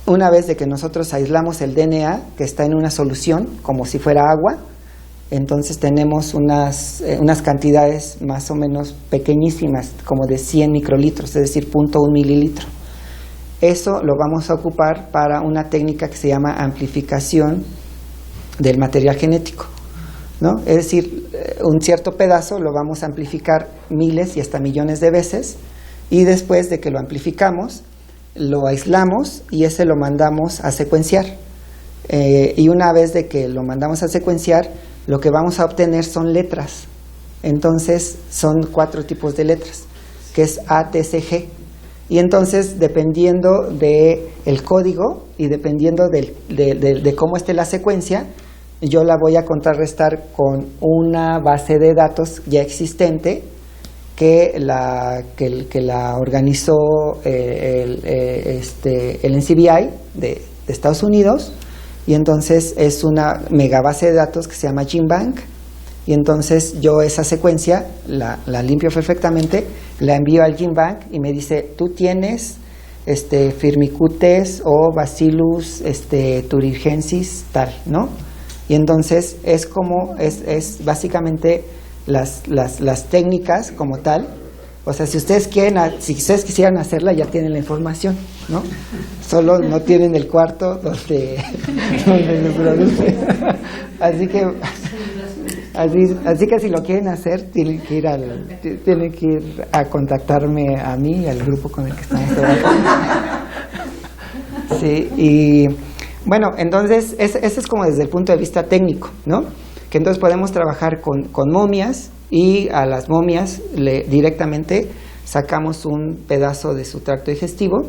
Una vez de que nosotros aislamos el DNA, que está en una solución, como si fuera agua, entonces tenemos unas cantidades más o menos pequeñísimas, como de 100 microlitros, es decir, 0.1 mililitro. Eso lo vamos a ocupar para una técnica que se llama amplificación del material genético, ¿no? Es decir, un cierto pedazo lo vamos a amplificar miles y hasta millones de veces, y después de que lo amplificamos, lo aislamos y ese lo mandamos a secuenciar. Y una vez de que lo mandamos a secuenciar, lo que vamos a obtener son letras. Entonces son 4 tipos de letras, que es A, T, C, G. Y entonces, dependiendo del código y dependiendo de cómo esté la secuencia, yo la voy a contrarrestar con una base de datos ya existente que la organizó el NCBI de Estados Unidos, y entonces es una mega base de datos que se llama GenBank, y entonces yo esa secuencia la limpio perfectamente, la envío al GenBank y me dice, tú tienes Firmicutes o Bacillus thuringiensis tal, ¿no? Y entonces es como, es básicamente las técnicas como tal. O sea, si ustedes quisieran hacerla, ya tienen la información, ¿no? Solo no tienen el cuarto donde se produce. Así que si lo quieren hacer, tienen que ir a contactarme a mí y al grupo con el que estamos trabajando. Sí, y bueno, entonces ese es como desde el punto de vista técnico, ¿no? Que entonces podemos trabajar con momias, y a las momias directamente sacamos un pedazo de su tracto digestivo.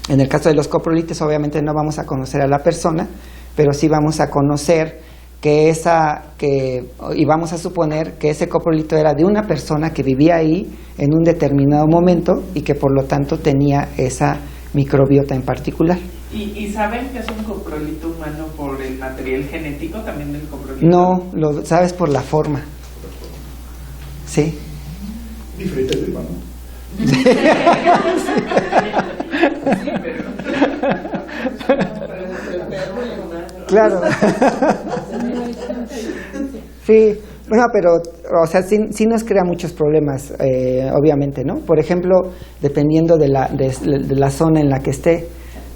En el caso de los coprolites, obviamente no vamos a conocer a la persona, pero sí vamos a conocer y vamos a suponer que ese coprolito era de una persona que vivía ahí en un determinado momento y que por lo tanto tenía esa microbiota en particular. ¿Y saben que es un coprolito humano por el material genético también del coprolito? No, lo sabes por la forma. Sí. Diferente del mamut. Claro. Sí, bueno, pero, o sea, sí nos crea muchos problemas, obviamente, ¿no? Por ejemplo, dependiendo de la zona en la que esté.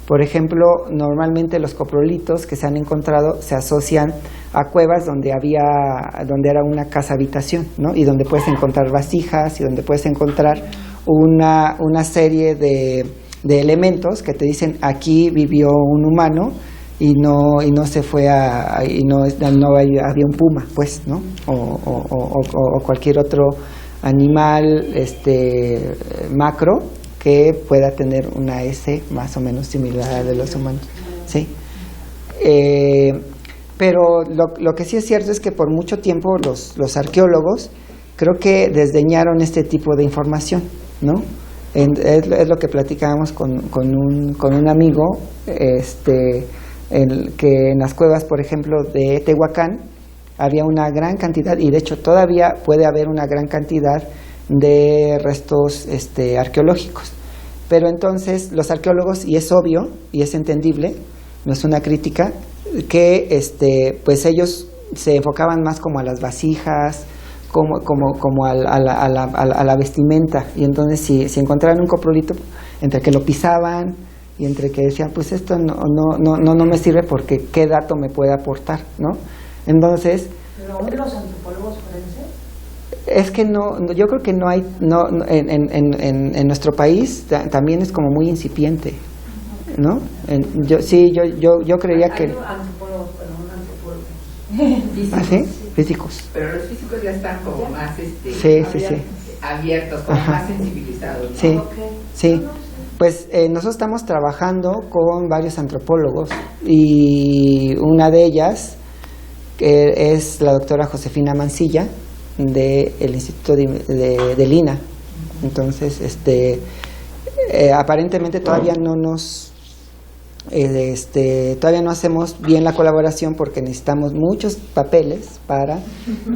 Por ejemplo, normalmente los coprolitos que se han encontrado se asocian a cuevas donde era una casa habitación, ¿no? Y donde puedes encontrar vasijas y donde puedes encontrar una serie de elementos que te dicen aquí vivió un humano y no se fue y no había un puma, pues, ¿no? O cualquier otro animal macro que pueda tener una S más o menos similar a la de los humanos, ¿sí? Pero lo que sí es cierto es que por mucho tiempo los arqueólogos creo que desdeñaron este tipo de información, ¿no? Es lo que platicábamos con un amigo, que en las cuevas, por ejemplo, de Tehuacán, había una gran cantidad, y de hecho todavía puede haber una gran cantidad de restos arqueológicos. Pero entonces los arqueólogos, y es obvio, y es entendible, no es una crítica, que pues ellos se enfocaban más como a las vasijas, como a la vestimenta, y entonces si encontraban un coprolito, entre que lo pisaban y entre que decían, pues esto no me sirve porque qué dato me puede aportar, ¿no? Entonces, ¿pero aún los antropólogos forenses? Es que yo creo que no hay, en nuestro país también es como muy incipiente, ¿no? Yo creería que... Hay antropólogos, pero un antropólogo. ¿Ah, sí? Físicos. Pero los físicos ya están como más abiertos, como Ajá. más sensibilizados, ¿no? Sí, Okay. sí. Pues nosotros estamos trabajando con varios antropólogos y una de ellas que es la doctora Josefina Mancilla del Instituto de Lina. Entonces, aparentemente todavía todavía no hacemos bien la colaboración porque necesitamos muchos papeles para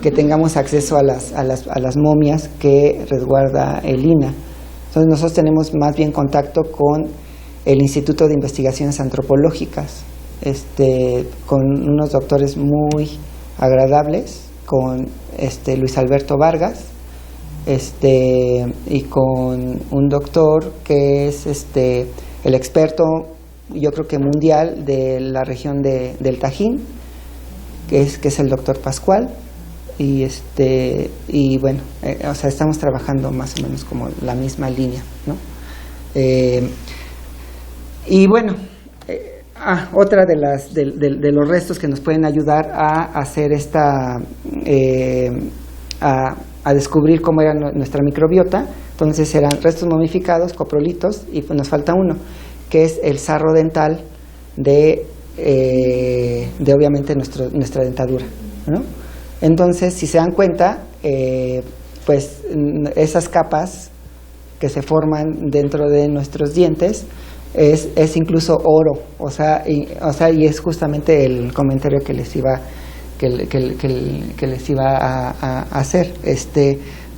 que tengamos acceso a las momias que resguarda el INA. Entonces nosotros tenemos más bien contacto con el Instituto de Investigaciones Antropológicas, con unos doctores muy agradables, con Luis Alberto Vargas, y con un doctor que es el experto, yo creo que mundial, de la región del Tajín, que es el doctor Pascual, y bueno, o sea, estamos trabajando más o menos como la misma línea, ¿no? Y bueno, otra de los restos que nos pueden ayudar a hacer a descubrir cómo era nuestra microbiota. Entonces eran restos momificados, coprolitos, y pues nos falta uno, que es el sarro dental de obviamente nuestra dentadura, ¿no? Entonces, si se dan cuenta, pues esas capas que se forman dentro de nuestros dientes es incluso oro, o sea, y es justamente el comentario que les iba a hacer.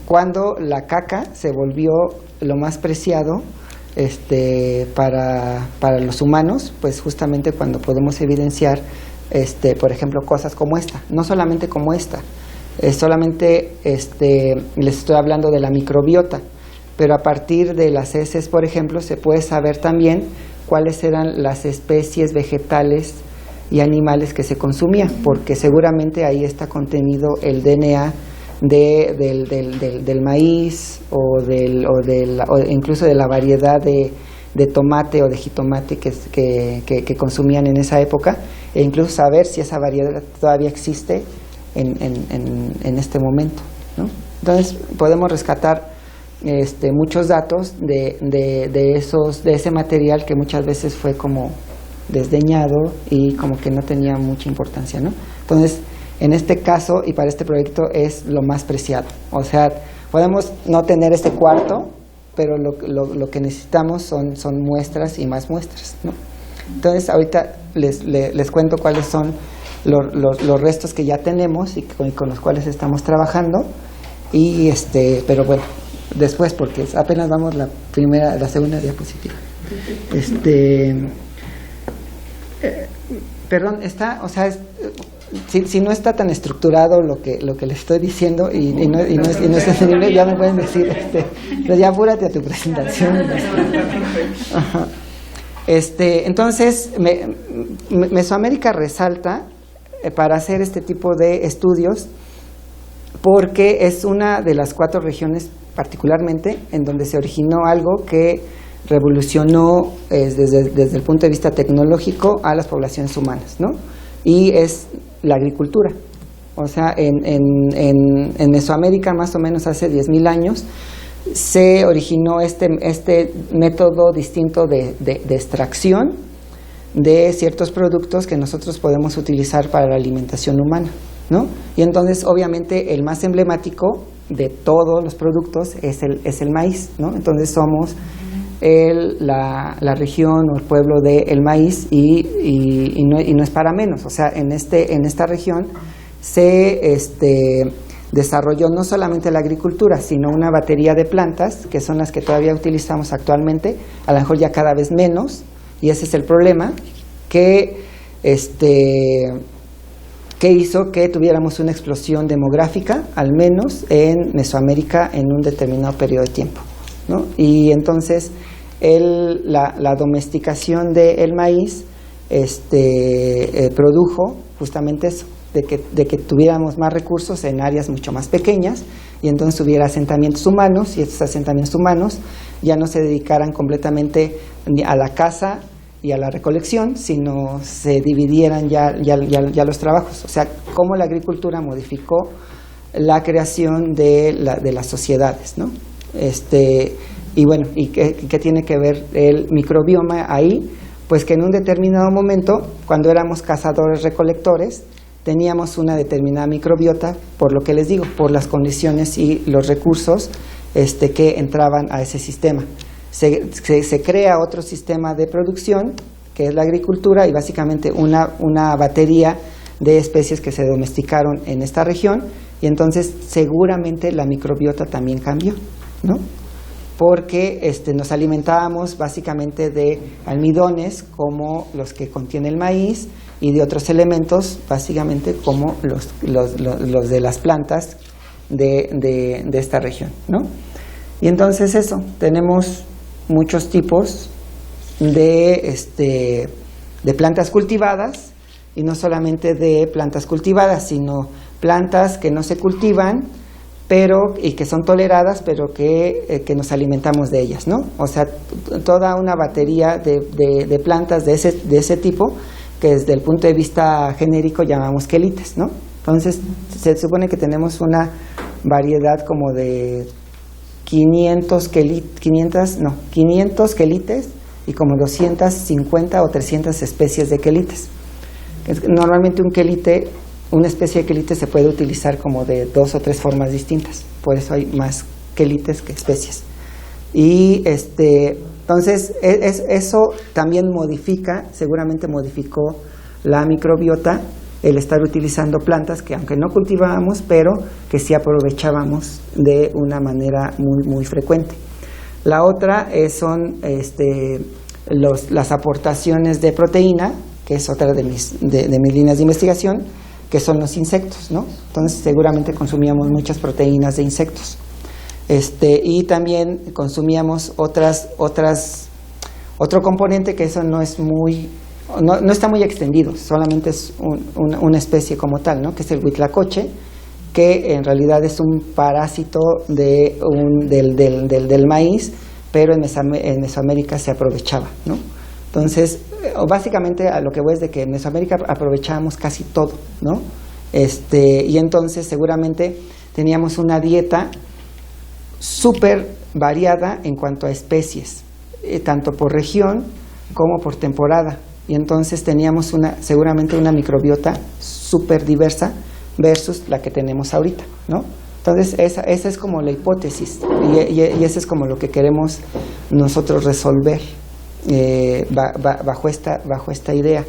Cuando la caca se volvió lo más preciado para los humanos, pues justamente cuando podemos evidenciar por ejemplo, cosas como esta, no solamente como esta, solamente les estoy hablando de la microbiota, pero a partir de las heces, por ejemplo, se puede saber también cuáles eran las especies vegetales y animales que se consumían, porque seguramente ahí está contenido el DNA del maíz o incluso de la variedad de tomate o de jitomate que consumían en esa época, e incluso saber si esa variedad todavía existe en este momento, ¿no? Entonces podemos rescatar muchos datos de ese material que muchas veces fue como desdeñado y como que no tenía mucha importancia, ¿no? Entonces, en este caso y para este proyecto es lo más preciado. O sea, podemos no tener este cuarto, pero lo que necesitamos son muestras y más muestras, ¿no? Entonces, ahorita les cuento cuáles son los restos que ya tenemos y con los cuales estamos trabajando, pero bueno, después, porque apenas vamos la segunda diapositiva. Perdón, o sea, si no está tan estructurado lo que les estoy diciendo y no es entendible, ya me pueden decir, pero ya apúrate a tu presentación. Ajá. Entonces, Mesoamérica resalta para hacer este tipo de estudios porque es una de las 4 regiones particularmente en donde se originó algo que revolucionó desde el punto de vista tecnológico a las poblaciones humanas, ¿no? Y es la agricultura. O sea, en Mesoamérica, más o menos hace 10.000 años, se originó este método distinto de extracción de ciertos productos que nosotros podemos utilizar para la alimentación humana, ¿no? Y entonces, obviamente, el más emblemático de todos los productos es el maíz, ¿no? Entonces somos la región o el pueblo del maíz y no es para menos. O sea, en esta región se desarrolló no solamente la agricultura, sino una batería de plantas, que son las que todavía utilizamos actualmente, a lo mejor ya cada vez menos, y ese es el problema, que hizo que tuviéramos una explosión demográfica, al menos en Mesoamérica, en un determinado periodo de tiempo, ¿no? Y entonces la domesticación del maíz produjo justamente eso, de que tuviéramos más recursos en áreas mucho más pequeñas, y entonces hubiera asentamientos humanos, y estos asentamientos humanos ya no se dedicaran completamente a la caza y a la recolección, sino se dividieran ya los trabajos. O sea, cómo la agricultura modificó la creación de las sociedades, ¿no? Y bueno, ¿y qué tiene que ver el microbioma ahí? Pues que en un determinado momento, cuando éramos cazadores-recolectores, teníamos una determinada microbiota, por lo que les digo, por las condiciones y los recursos que entraban a ese sistema. Se crea otro sistema de producción, que es la agricultura, y básicamente una batería de especies que se domesticaron en esta región, y entonces seguramente la microbiota también cambió, ¿no? Porque nos alimentábamos básicamente de almidones como los que contiene el maíz, y de otros elementos básicamente como los de las plantas de esta región, ¿no? Y entonces eso, tenemos muchos tipos de plantas cultivadas, y no solamente de plantas cultivadas, sino plantas que no se cultivan y que son toleradas, pero que nos alimentamos de ellas, ¿no? O sea, toda una batería de plantas de ese tipo, que desde el punto de vista genérico llamamos quelites, ¿no? Entonces, se supone que tenemos una variedad como de 500 quelites y como 250 o 300 especies de quelites. Normalmente una especie de quelite se puede utilizar como de 2 o 3 formas distintas, por eso hay más quelites que especies. Y entonces eso también seguramente modificó la microbiota, el estar utilizando plantas que aunque no cultivábamos, pero que sí aprovechábamos de una manera muy, muy frecuente. La otra son las aportaciones de proteína, que es otra de mis líneas de investigación, que son los insectos, ¿no? Entonces seguramente consumíamos muchas proteínas de insectos. Y también consumíamos otro componente que eso no está muy extendido, solamente es una especie como tal, ¿no? Que es el huitlacoche, que en realidad es un parásito del maíz, pero en Mesoamérica se aprovechaba, ¿no? Entonces, básicamente a lo que voy es de que en Mesoamérica aprovechábamos casi todo, ¿no? Y entonces seguramente teníamos una dieta súper variada en cuanto a especies, tanto por región como por temporada, y entonces teníamos seguramente una microbiota súper diversa versus la que tenemos ahorita, ¿no? Entonces esa es como la hipótesis, y eso es como lo que queremos nosotros resolver bajo esta idea.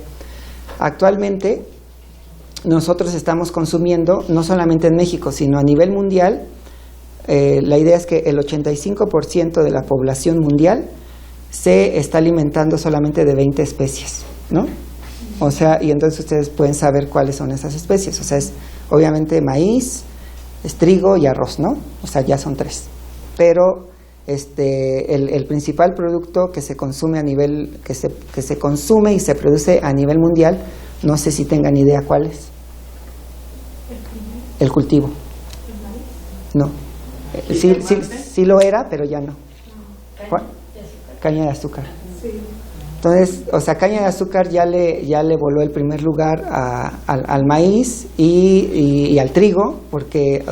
Actualmente nosotros estamos consumiendo, no solamente en México, sino a nivel mundial, la idea es que el 85% de la población mundial se está alimentando solamente de 20 especies, ¿no? O sea, y entonces ustedes pueden saber cuáles son esas especies. O sea, es obviamente maíz, es trigo y arroz, ¿no? O sea, ya son 3. Pero el principal producto que se consume que se consume y se produce a nivel mundial, no sé si tengan idea cuál es. El cultivo. No. Sí lo era, pero ya no. ¿Cuál? caña de azúcar. Entonces, o sea, caña de azúcar ya le voló el primer lugar al maíz y al trigo, porque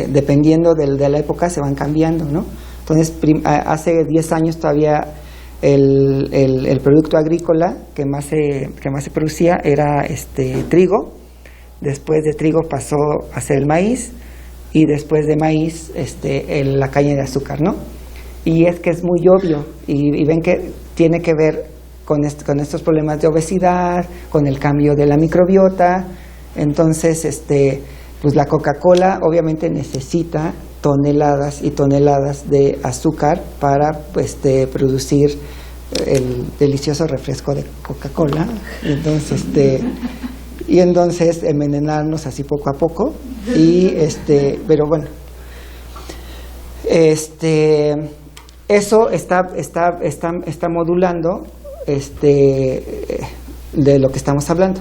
dependiendo de la época se van cambiando, ¿no? Entonces, hace 10 años todavía el producto agrícola que más se producía era trigo. Después de trigo pasó a ser el maíz, y después de maíz la caña de azúcar, ¿no? Y es que es muy obvio, y ven que tiene que ver con estos problemas de obesidad, con el cambio de la microbiota. Entonces, pues la Coca-Cola obviamente necesita toneladas y toneladas de azúcar para producir el delicioso refresco de Coca-Cola. Entonces, y entonces envenenarnos así poco a poco. Y pero bueno, eso está modulando de lo que estamos hablando.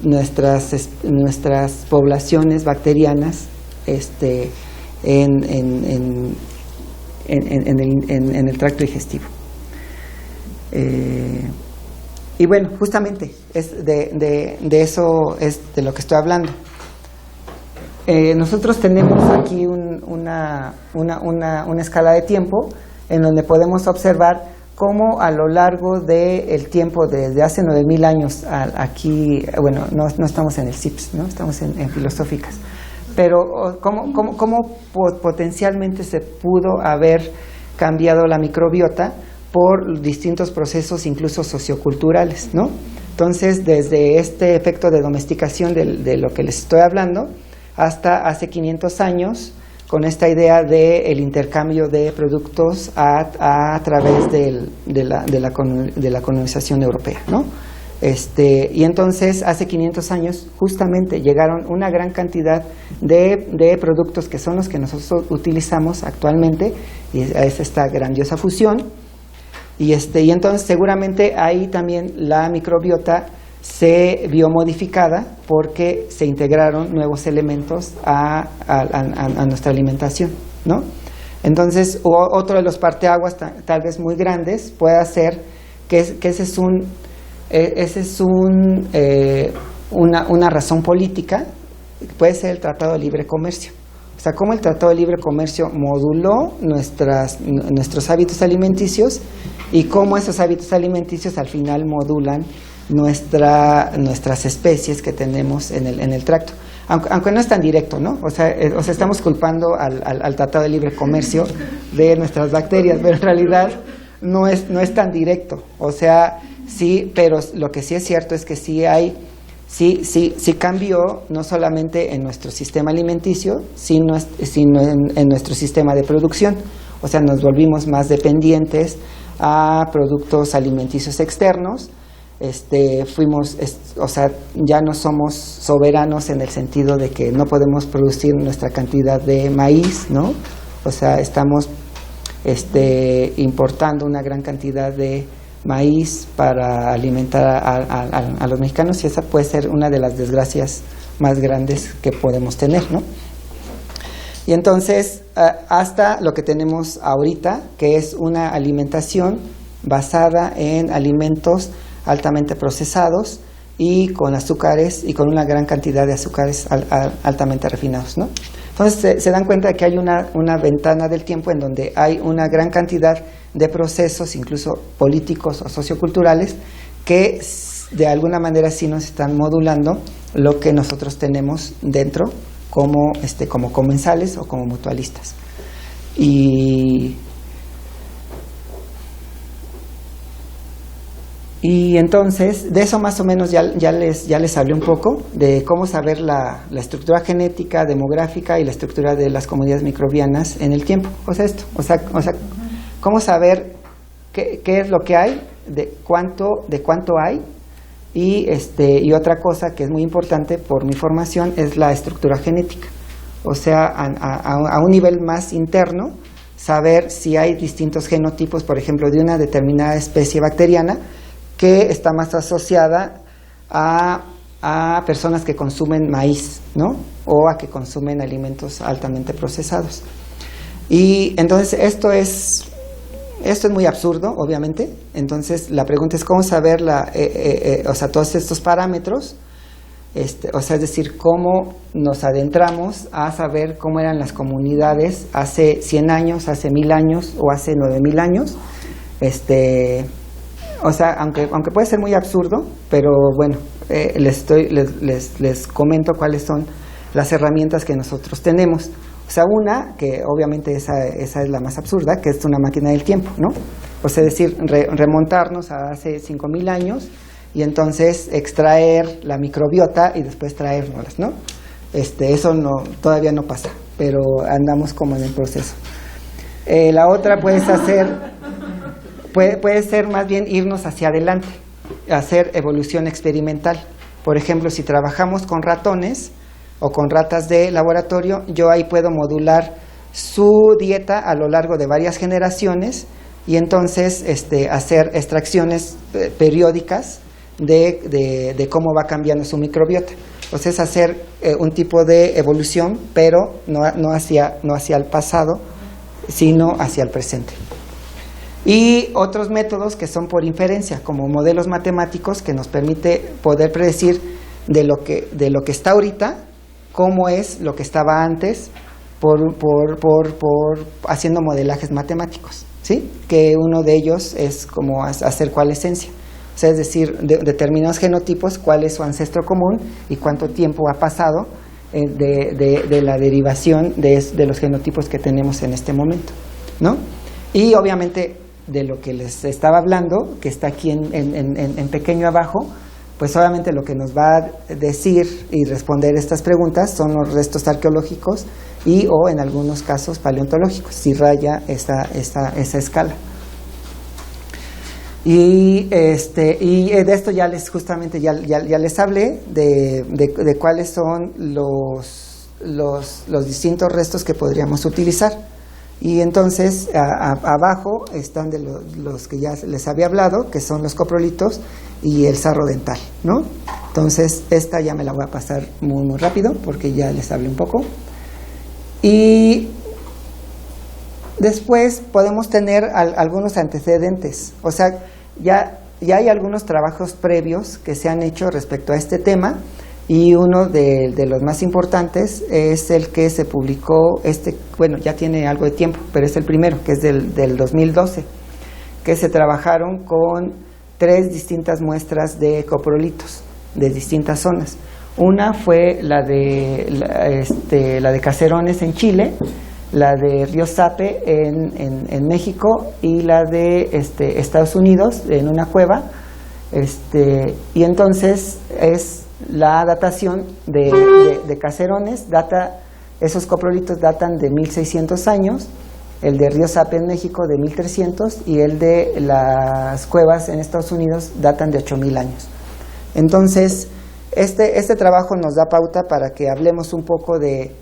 Nuestras poblaciones bacterianas en el tracto digestivo. Y bueno, justamente es de eso es de lo que estoy hablando. Nosotros tenemos aquí una escala de tiempo en donde podemos observar cómo a lo largo del tiempo, desde hace 9.000 años aquí, bueno, no estamos en el CIPS, ¿no? Estamos en filosóficas, pero cómo potencialmente se pudo haber cambiado la microbiota por distintos procesos, incluso socioculturales, ¿no? Entonces, desde este efecto de domesticación de lo que les estoy hablando, hasta hace 500 años, con esta idea del intercambio de productos a través de la colonización europea, ¿no? Y entonces, hace 500 años, justamente llegaron una gran cantidad de productos que son los que nosotros utilizamos actualmente, y es esta grandiosa fusión. Y entonces, seguramente ahí también la microbiota se vio modificada porque se integraron nuevos elementos a nuestra alimentación, ¿no? Entonces, otro de los parteaguas tal vez muy grandes puede ser que ese es una razón política, puede ser el Tratado de Libre Comercio. O sea, cómo el Tratado de Libre Comercio moduló nuestros hábitos alimenticios, y cómo esos hábitos alimenticios al final modulan nuestras especies que tenemos en el tracto, aunque no es tan directo, ¿no? O sea, estamos culpando al Tratado de Libre Comercio de nuestras bacterias, pero en realidad no es tan directo. O sea, sí, pero lo que sí es cierto es que sí cambió, no solamente en nuestro sistema alimenticio, sino en nuestro sistema de producción. O sea, nos volvimos más dependientes a productos alimenticios externos. Ya no somos soberanos en el sentido de que no podemos producir nuestra cantidad de maíz, ¿no? O sea, estamos importando una gran cantidad de maíz para alimentar a los mexicanos, y esa puede ser una de las desgracias más grandes que podemos tener, ¿no? Y entonces, hasta lo que tenemos ahorita, que es una alimentación basada en alimentos altamente procesados y con azúcares, y con una gran cantidad de azúcares altamente refinados, ¿no? Entonces se dan cuenta de que hay una ventana del tiempo en donde hay una gran cantidad de procesos, incluso políticos o socioculturales, que de alguna manera sí nos están modulando lo que nosotros tenemos dentro como comensales o como mutualistas. Y entonces, de eso más o menos ya les hablé un poco, de cómo saber la estructura genética, demográfica y la estructura de las comunidades microbianas en el tiempo. O sea, cómo saber qué es lo que hay, de cuánto hay, y otra cosa que es muy importante por mi formación es la estructura genética. O sea, a un nivel más interno, saber si hay distintos genotipos, por ejemplo, de una determinada especie bacteriana, que está más asociada a personas que consumen maíz, ¿no? O a que consumen alimentos altamente procesados. Y entonces esto es Esto es muy absurdo, obviamente. Entonces, la pregunta es cómo saber todos estos parámetros, o sea, es decir, cómo nos adentramos a saber cómo eran las comunidades hace 100 años, hace 1000 años o hace 9000 años. O sea, aunque puede ser muy absurdo, pero bueno, les comento cuáles son las herramientas que nosotros tenemos. O sea, una, que obviamente esa es la más absurda, que es una máquina del tiempo, ¿no? O sea, es decir, remontarnos a hace 5000 años y entonces extraer la microbiota y después traérnoslas, ¿no? Eso todavía no pasa, pero andamos como en el proceso. La otra puede ser más bien irnos hacia adelante, hacer evolución experimental. Por ejemplo, si trabajamos con ratones o con ratas de laboratorio, yo ahí puedo modular su dieta a lo largo de varias generaciones y entonces hacer extracciones periódicas de cómo va cambiando su microbiota. Entonces hacer un tipo de evolución, pero no hacia el pasado, sino hacia el presente. Y otros métodos que son por inferencia, como modelos matemáticos que nos permite poder predecir de lo que está ahorita, cómo es lo que estaba antes, por haciendo modelajes matemáticos, ¿sí? Que uno de ellos es como hacer cuál esencia. O sea, es decir, determinados genotipos, cuál es su ancestro común y cuánto tiempo ha pasado de la derivación de los genotipos que tenemos en este momento, ¿no? Y obviamente de lo que les estaba hablando, que está aquí en pequeño abajo, pues obviamente lo que nos va a decir y responder estas preguntas son los restos arqueológicos o en algunos casos paleontológicos, si raya esa escala. Y de esto ya les hablé de cuáles son los distintos restos que podríamos utilizar. Y entonces abajo están de los que ya les había hablado, que son los coprolitos y el sarro dental, ¿no? Entonces esta ya me la voy a pasar muy muy rápido porque ya les hablé un poco. Y después podemos tener algunos antecedentes, o sea, ya hay algunos trabajos previos que se han hecho respecto a este tema. Y uno de los más importantes es el que se publicó, bueno, ya tiene algo de tiempo, pero es el primero, que es del 2012, que se trabajaron con 3 distintas muestras de coprolitos de distintas zonas. Una fue la de Caserones en Chile, la de Río Sape en México y la de Estados Unidos en una cueva. Y entonces la datación de Caserones esos coprolitos datan de 1600 años, el de Río Sape en México de 1300 y el de las cuevas en Estados Unidos datan de 8000 años. Entonces, este trabajo nos da pauta para que hablemos un poco un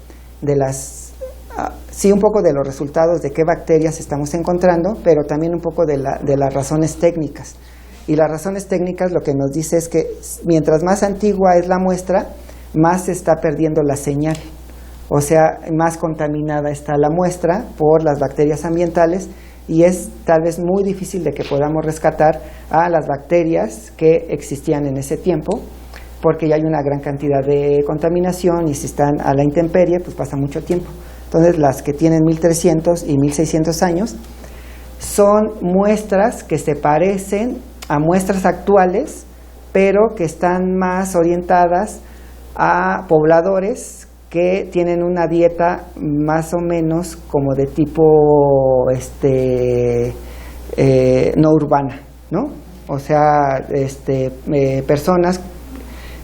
poco de los resultados, de qué bacterias estamos encontrando, pero también un poco de las razones técnicas. Y las razones técnicas lo que nos dice es que mientras más antigua es la muestra, más se está perdiendo la señal. O sea, más contaminada está la muestra por las bacterias ambientales y es tal vez muy difícil de que podamos rescatar a las bacterias que existían en ese tiempo, porque ya hay una gran cantidad de contaminación y si están a la intemperie, pues pasa mucho tiempo. Entonces, las que tienen 1300 y 1600 años son muestras que se parecen a muestras actuales, pero que están más orientadas a pobladores que tienen una dieta más o menos como de tipo no urbana, ¿no? O sea, personas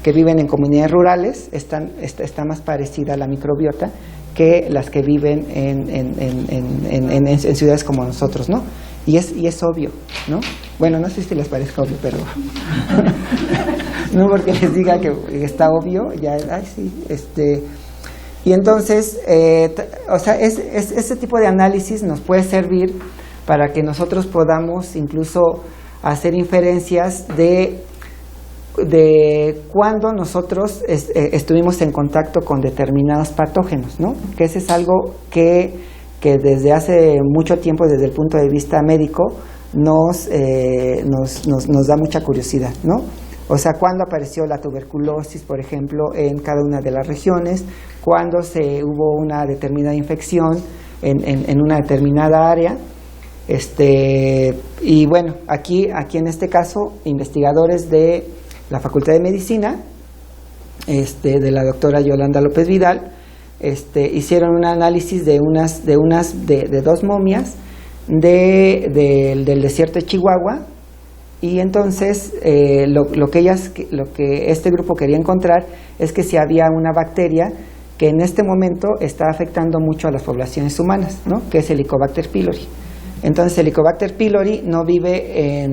que viven en comunidades rurales está más parecida a la microbiota que las que viven en ciudades como nosotros, ¿no? Y es obvio, ¿no? Bueno, no sé si les parezca obvio, pero no porque les diga que está obvio, ya, ay, sí, y entonces, o sea, ese tipo de análisis nos puede servir para que nosotros podamos incluso hacer inferencias de cuando nosotros estuvimos en contacto con determinados patógenos, ¿no? Que ese es algo que que desde hace mucho tiempo, desde el punto de vista médico, nos da mucha curiosidad, ¿no? O sea, cuándo apareció la tuberculosis, por ejemplo, en cada una de las regiones, cuándo hubo una determinada infección en una determinada área. Y bueno, aquí en este caso, investigadores de la Facultad de Medicina, de la doctora Yolanda López Vidal, hicieron un análisis de dos momias del desierto de Chihuahua. Y entonces lo que este grupo quería encontrar es que si había una bacteria que en este momento está afectando mucho a las poblaciones humanas, ¿no? Que es Helicobacter pylori. Entonces Helicobacter pylori no vive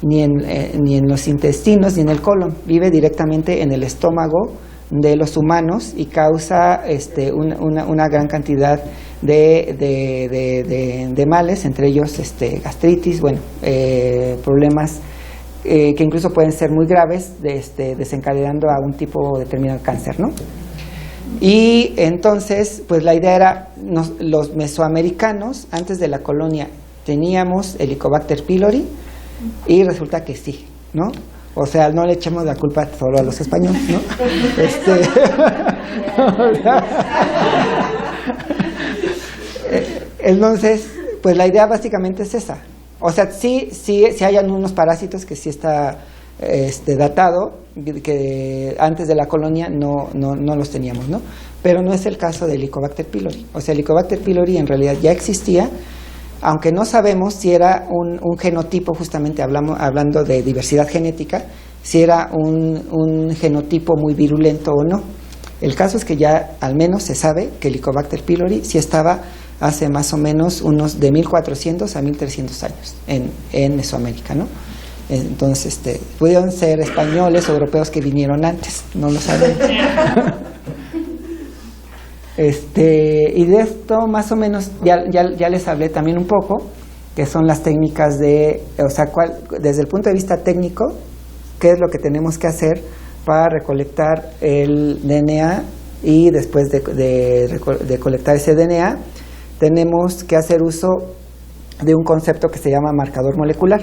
ni en los intestinos ni en el colon, vive directamente en el estómago de los humanos y causa una gran cantidad de males, entre ellos gastritis, problemas que incluso pueden ser muy graves, desencadenando a un tipo determinado de cáncer, ¿no? Y entonces, pues la idea era, los mesoamericanos, antes de la colonia, teníamos Helicobacter pylori, y resulta que sí, ¿no? O sea, no le echemos la culpa solo a los españoles, ¿no? Entonces, pues la idea básicamente es esa. O sea, sí hay algunos parásitos que sí está datado, que antes de la colonia no los teníamos, ¿no? Pero no es el caso de Helicobacter pylori. O sea, Helicobacter pylori en realidad ya existía, aunque no sabemos si era un genotipo, justamente hablando de diversidad genética, si era un genotipo muy virulento o no. El caso es que ya al menos se sabe que Helicobacter pylori sí estaba hace más o menos unos de 1400 a 1300 años en Mesoamérica, ¿no? Entonces, pudieron ser españoles o europeos que vinieron antes, no lo sabemos. Y de esto más o menos ya les hablé también un poco, que son las técnicas desde el punto de vista técnico, qué es lo que tenemos que hacer para recolectar el DNA, y después de colectar ese DNA, tenemos que hacer uso de un concepto que se llama marcador molecular.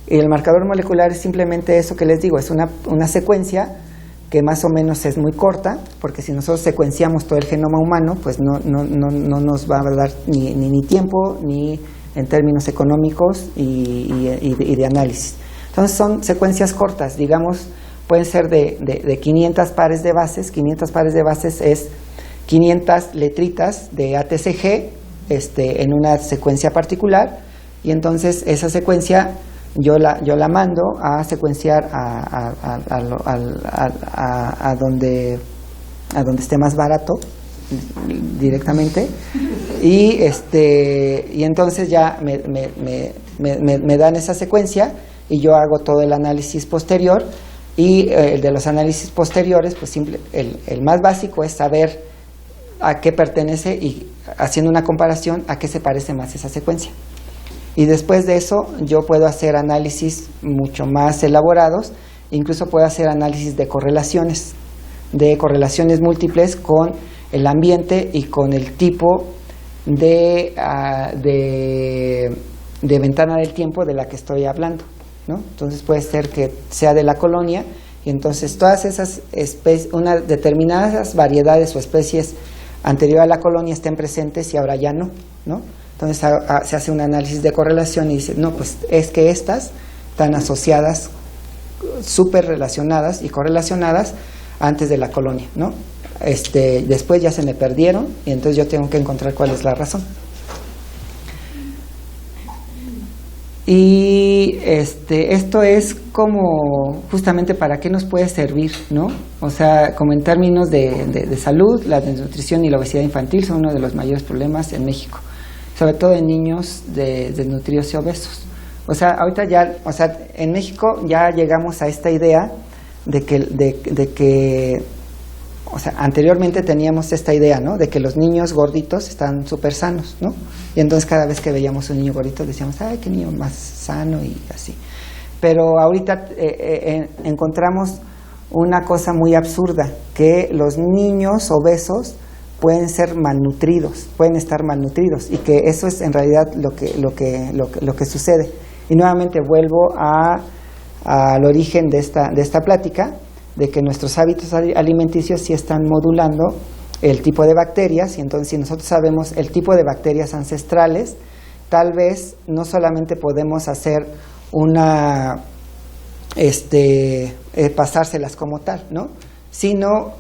Y el marcador molecular es simplemente eso que les digo, es una secuencia que más o menos es muy corta, porque si nosotros secuenciamos todo el genoma humano, pues no nos va a dar ni tiempo, ni en términos económicos y de análisis. Entonces son secuencias cortas, digamos, pueden ser de 500 pares de bases. 500 pares de bases es 500 letritas de ATCG en una secuencia particular, y entonces esa secuencia yo la mando a secuenciar a donde esté más barato directamente, y entonces ya me dan esa secuencia y yo hago todo el análisis posterior. Y el de los análisis posteriores, pues el más básico es saber a qué pertenece, y haciendo una comparación a qué se parece más esa secuencia. Y después de eso yo puedo hacer análisis mucho más elaborados, incluso puedo hacer análisis de correlaciones múltiples con el ambiente y con el tipo de ventana del tiempo de la que estoy hablando, ¿no? Entonces puede ser que sea de la colonia, y entonces todas esas especies, determinadas variedades o especies anterior a la colonia estén presentes y ahora ya no, ¿no? Entonces se hace un análisis de correlación y dice, no, pues es que estas están asociadas, súper relacionadas y correlacionadas antes de la colonia, ¿no? Después ya se me perdieron, y entonces yo tengo que encontrar cuál es la razón. Y esto es como justamente para qué nos puede servir, ¿no? O sea, como en términos de salud, la desnutrición y la obesidad infantil son uno de los mayores problemas en México, sobre todo en niños desnutridos y obesos. O sea, ahorita en México ya llegamos a esta idea de que o sea, anteriormente teníamos esta idea, ¿no? De que los niños gorditos están súper sanos, ¿no? Y entonces cada vez que veíamos un niño gordito decíamos, ¡ay, qué niño más sano! Y así. Pero ahorita encontramos una cosa muy absurda, que los niños obesos pueden ser malnutridos, pueden estar malnutridos, y que eso es en realidad lo que sucede. Y nuevamente vuelvo al origen de esta plática, de que nuestros hábitos alimenticios sí están modulando el tipo de bacterias, y entonces si nosotros sabemos el tipo de bacterias ancestrales, tal vez no solamente podemos hacer pasárselas como tal, ¿no?, sino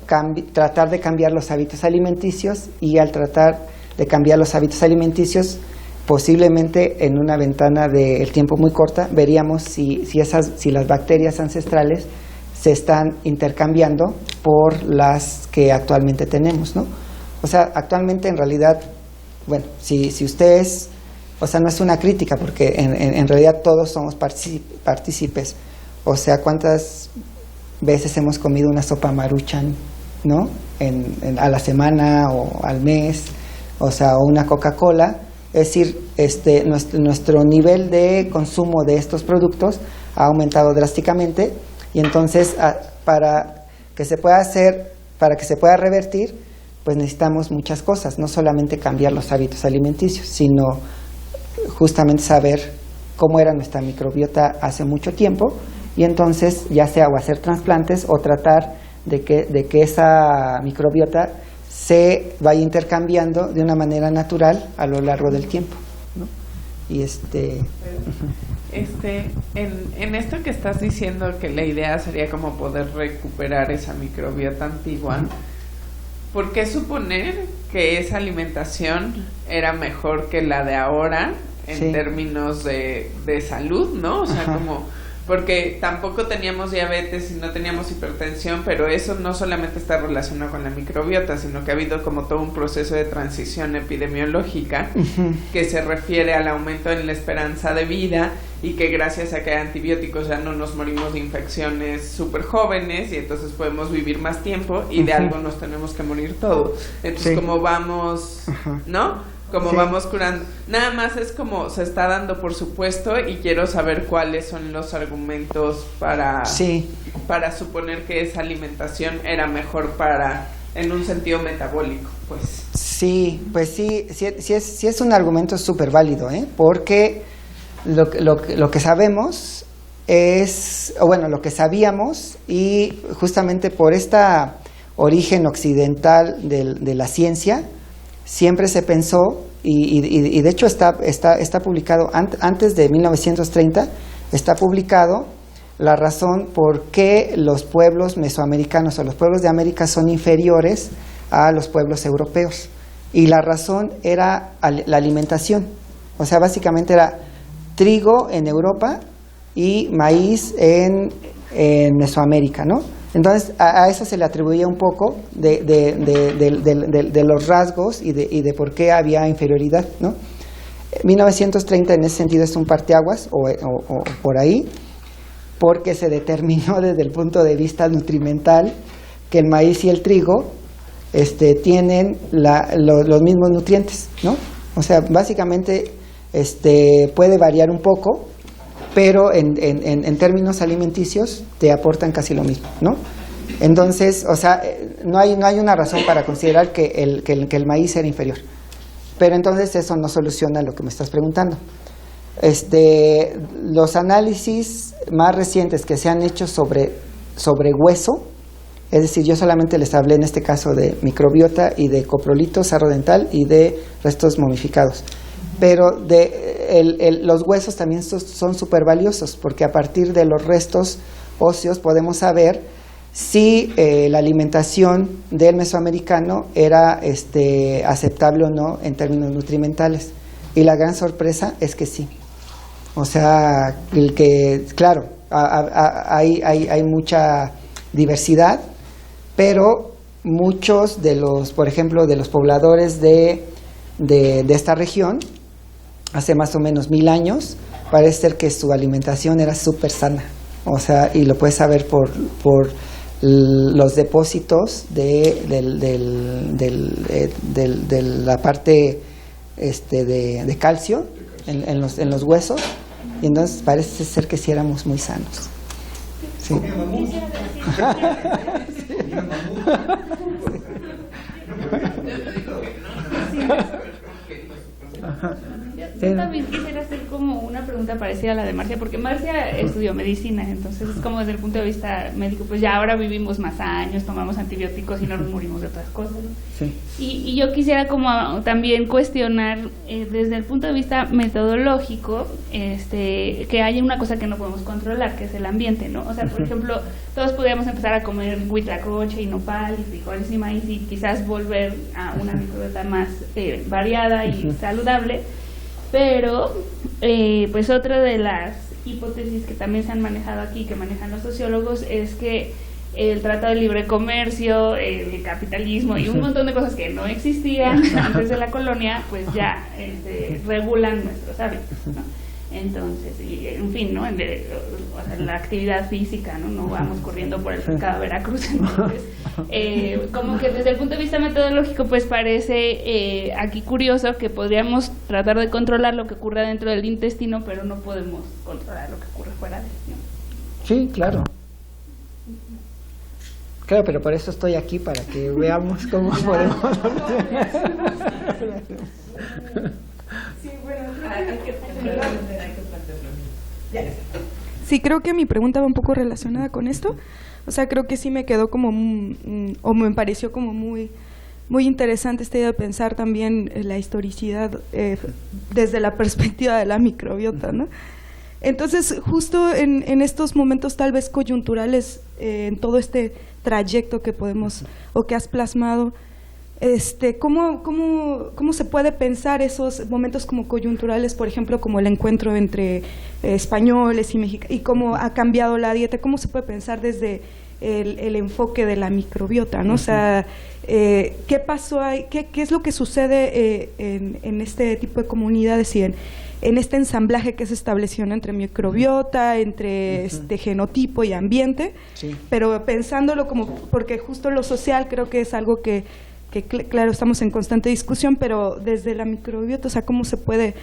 tratar de cambiar los hábitos alimenticios, y al tratar de cambiar los hábitos alimenticios, posiblemente en una ventana del tiempo muy corta, veríamos si las bacterias ancestrales se están intercambiando por las que actualmente tenemos, ¿no? O sea, actualmente en realidad, bueno, si ustedes, o sea, no es una crítica, porque en realidad todos somos partícipes. O sea, ¿cuántas veces hemos comido una sopa Maruchan, ¿no?, a la semana o al mes? O sea, o una Coca-Cola. Es decir, nuestro nivel de consumo de estos productos ha aumentado drásticamente, y entonces para que se pueda revertir, pues necesitamos muchas cosas, no solamente cambiar los hábitos alimenticios, sino justamente saber cómo era nuestra microbiota hace mucho tiempo, y entonces ya sea o hacer trasplantes o tratar de que esa microbiota se vaya intercambiando de una manera natural a lo largo del tiempo, ¿no? Y en esto que estás diciendo, que la idea sería como poder recuperar esa microbiota antigua, ¿por qué suponer que esa alimentación era mejor que la de ahora en términos de salud, ¿no? O sea, porque tampoco teníamos diabetes y no teníamos hipertensión, pero eso no solamente está relacionado con la microbiota, sino que ha habido como todo un proceso de transición epidemiológica que se refiere al aumento en la esperanza de vida, y que gracias a que hay antibióticos ya no nos morimos de infecciones súper jóvenes, y entonces podemos vivir más tiempo, y de algo nos tenemos que morir todos. Entonces, como vamos, ¿no?, como vamos curando. Nada más es como se está dando por supuesto, y quiero saber cuáles son los argumentos para suponer que esa alimentación era mejor en un sentido metabólico, pues. Sí es un argumento súper válido, porque lo que sabemos es, o bueno, lo que sabíamos, y justamente por esta origen occidental de la ciencia, siempre se pensó, y de hecho está publicado, antes de 1930, está publicado la razón por qué los pueblos mesoamericanos o los pueblos de América son inferiores a los pueblos europeos. Y la razón era la alimentación. O sea, básicamente era trigo en Europa y maíz en Mesoamérica, ¿no? Entonces, a eso se le atribuía un poco de los rasgos y de por qué había inferioridad, ¿no? 1930 en ese sentido es un parteaguas, o por ahí, porque se determinó desde el punto de vista nutrimental que el maíz y el trigo tienen los mismos nutrientes, ¿no? O sea, básicamente puede variar un poco, pero en términos alimenticios te aportan casi lo mismo, ¿no? Entonces, o sea, no hay una razón para considerar que el maíz era inferior. Pero entonces eso no soluciona lo que me estás preguntando. Los análisis más recientes que se han hecho sobre hueso, es decir, yo solamente les hablé en este caso de microbiota y de coprolito, sarro dental y de restos momificados. Pero los huesos también son súper valiosos, porque a partir de los restos óseos podemos saber si la alimentación del mesoamericano era aceptable o no en términos nutrimentales. Y la gran sorpresa es que sí. O sea, claro, hay mucha diversidad, pero muchos de los, por ejemplo, de los pobladores de esta región, hace más o menos 1000 años, parece ser que su alimentación era súper sana. O sea, y lo puedes saber por los depósitos de la parte de calcio en los huesos, y entonces parece ser que sí éramos muy sanos. Sí. Yo también quisiera hacer como una pregunta parecida a la de Marcia, porque Marcia estudió medicina, entonces es como desde el punto de vista médico, pues ya ahora vivimos más años, tomamos antibióticos y no nos morimos de otras cosas, ¿no? Sí. Y yo quisiera como también cuestionar desde el punto de vista metodológico, que haya una cosa que no podemos controlar, que es el ambiente, ¿no? O sea, por ejemplo, todos podríamos empezar a comer huitlacoche y nopal y frijoles y maíz y quizás volver a una microbiota más variada y saludable, pero pues otra de las hipótesis que también se han manejado aquí, que manejan los sociólogos, es que el Tratado de Libre Comercio, el capitalismo y un montón de cosas que no existían antes de la colonia, pues ya regulan nuestros hábitos, ¿no? Entonces, y, en fin, ¿no? O sea, la actividad física, ¿no? No vamos corriendo por el pescado Veracruz. Entonces, como que desde el punto de vista metodológico, pues parece aquí curioso que podríamos tratar de controlar lo que ocurre dentro del intestino, pero no podemos controlar lo que ocurre fuera de él, ¿no? Sí, claro. Claro, pero por eso estoy aquí, para que veamos cómo podemos. Sí, creo que mi pregunta va un poco relacionada con esto. O sea, creo que sí me quedó como, o me pareció como muy interesante esta idea de pensar también la historicidad desde la perspectiva de la microbiota, ¿no? Entonces, justo en estos momentos tal vez coyunturales, en todo este trayecto que podemos, o que has plasmado, ¿cómo se puede pensar esos momentos como coyunturales, por ejemplo, como el encuentro entre españoles y mexicanos, y cómo ha cambiado la dieta? ¿Cómo se puede pensar desde el enfoque de la microbiota, ¿no? O sea, ¿qué pasó ahí? ¿Qué es lo que sucede en este tipo de comunidades y en este ensamblaje que se estableció, ¿no? Entre microbiota, entre genotipo y ambiente? Sí. Pero pensándolo como, porque justo lo social creo que es algo que claro, estamos en constante discusión, pero desde la microbiota, o sea, ¿cómo se puede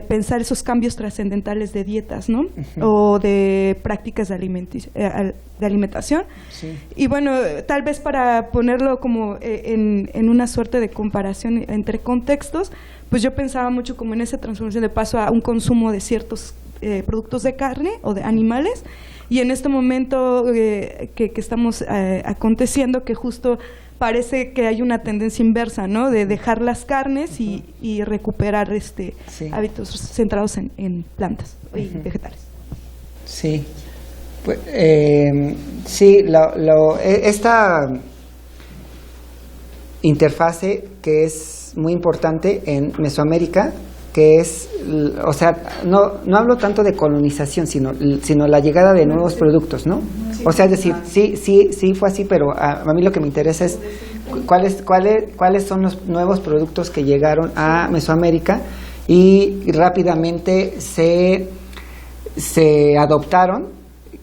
pensar esos cambios trascendentales de dietas, ¿no? O de prácticas de alimentación. Sí. Y bueno, tal vez para ponerlo como en una suerte de comparación entre contextos, pues yo pensaba mucho como en esa transformación de paso a un consumo de ciertos productos de carne o de animales, y en este momento que estamos aconteciendo, que justo parece que hay una tendencia inversa, ¿no? De dejar las carnes y recuperar sí. hábitos centrados en plantas y vegetales. Sí. Pues, sí, esta interfase que es muy importante en Mesoamérica, que es, o sea, no hablo tanto de colonización, sino la llegada de nuevos productos, ¿no? O sea, es decir, sí fue así, pero a mí lo que me interesa es cuáles son los nuevos productos que llegaron a Mesoamérica y rápidamente se adoptaron,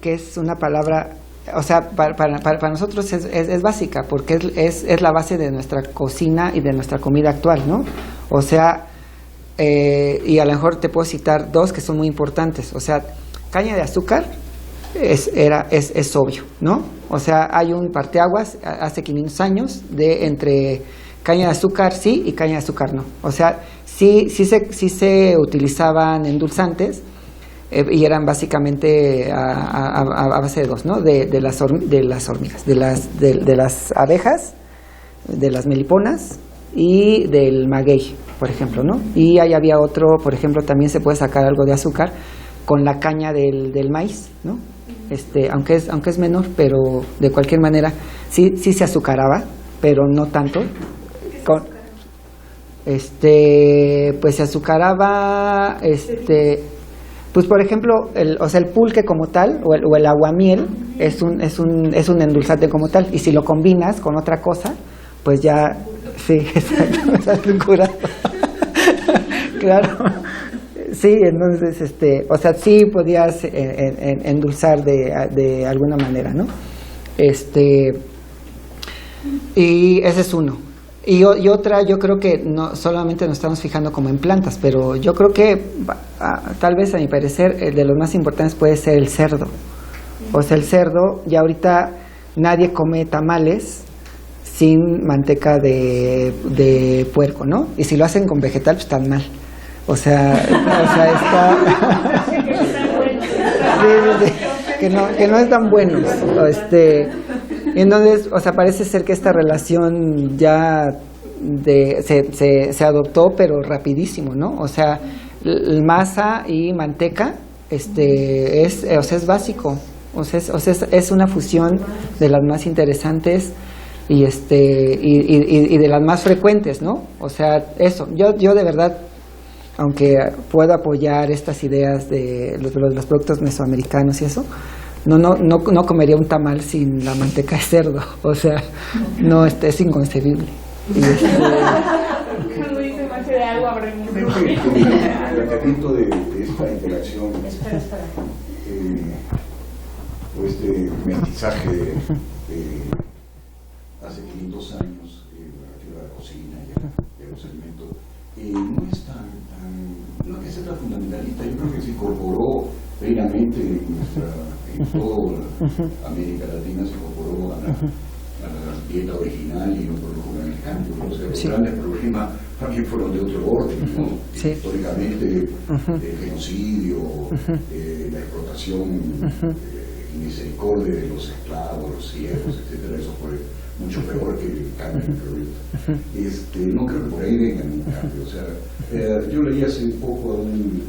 que es una palabra, o sea, para nosotros es básica, porque es la base de nuestra cocina y de nuestra comida actual, ¿no? O sea, y a lo mejor te puedo citar dos que son muy importantes. O sea, caña de azúcar es obvio, ¿no? O sea, hay un parteaguas hace 500 años entre caña de azúcar sí y caña de azúcar no. O sea, sí se utilizaban endulzantes, y eran básicamente a base de dos, ¿no? De las hormigas, de las abejas, de las meliponas y del maguey, por ejemplo, ¿no? Y ahí había otro, por ejemplo, también se puede sacar algo de azúcar con la caña del maíz, ¿no? Aunque es menor, pero de cualquier manera sí se azucaraba, pero no tanto. Pues se azucaraba, pues por ejemplo, el pulque como tal, o el aguamiel, es un endulzante como tal, y si lo combinas con otra cosa, pues ya, sí, exacto, curado. Claro. Sí, entonces, o sea, sí podías endulzar de alguna manera, ¿no? Y ese es uno. Y otra, yo creo que no solamente nos estamos fijando como en plantas, pero yo creo que tal vez, a mi parecer, de los más importantes puede ser el cerdo. O sea, el cerdo, ya ahorita nadie come tamales sin manteca de puerco, ¿no? Y si lo hacen con vegetal, pues están mal. O sea está... que no es tan bueno. Entonces, o sea, parece ser que esta relación ya se adoptó, pero rapidísimo, ¿no? O sea, masa y manteca es básico. O sea, es una fusión de las más interesantes y de las más frecuentes, ¿no? O sea, eso. Yo de verdad, aunque puedo apoyar estas ideas de los productos mesoamericanos y eso, no comería un tamal sin la manteca de cerdo. O sea, no, es inconcebible. Y Cuando dice más de algo, habremos de el planteamiento de esta interacción o este mestizaje hace 500 años relativo a la cocina y a los alimentos no es no hay que ser tan fundamentalista. Yo creo que se incorporó plenamente en toda América Latina, se incorporó a la dieta original y no produjo gran cambio. O sea, los grandes problemas también fueron de otro orden, ¿no? Históricamente, el genocidio, la explotación inmisericordia de los esclavos, los ciegos, etcétera, eso fue mucho peor que el cambio microbiota. No creo que por ahí vengan un cambio. O sea, yo leí hace un poco a un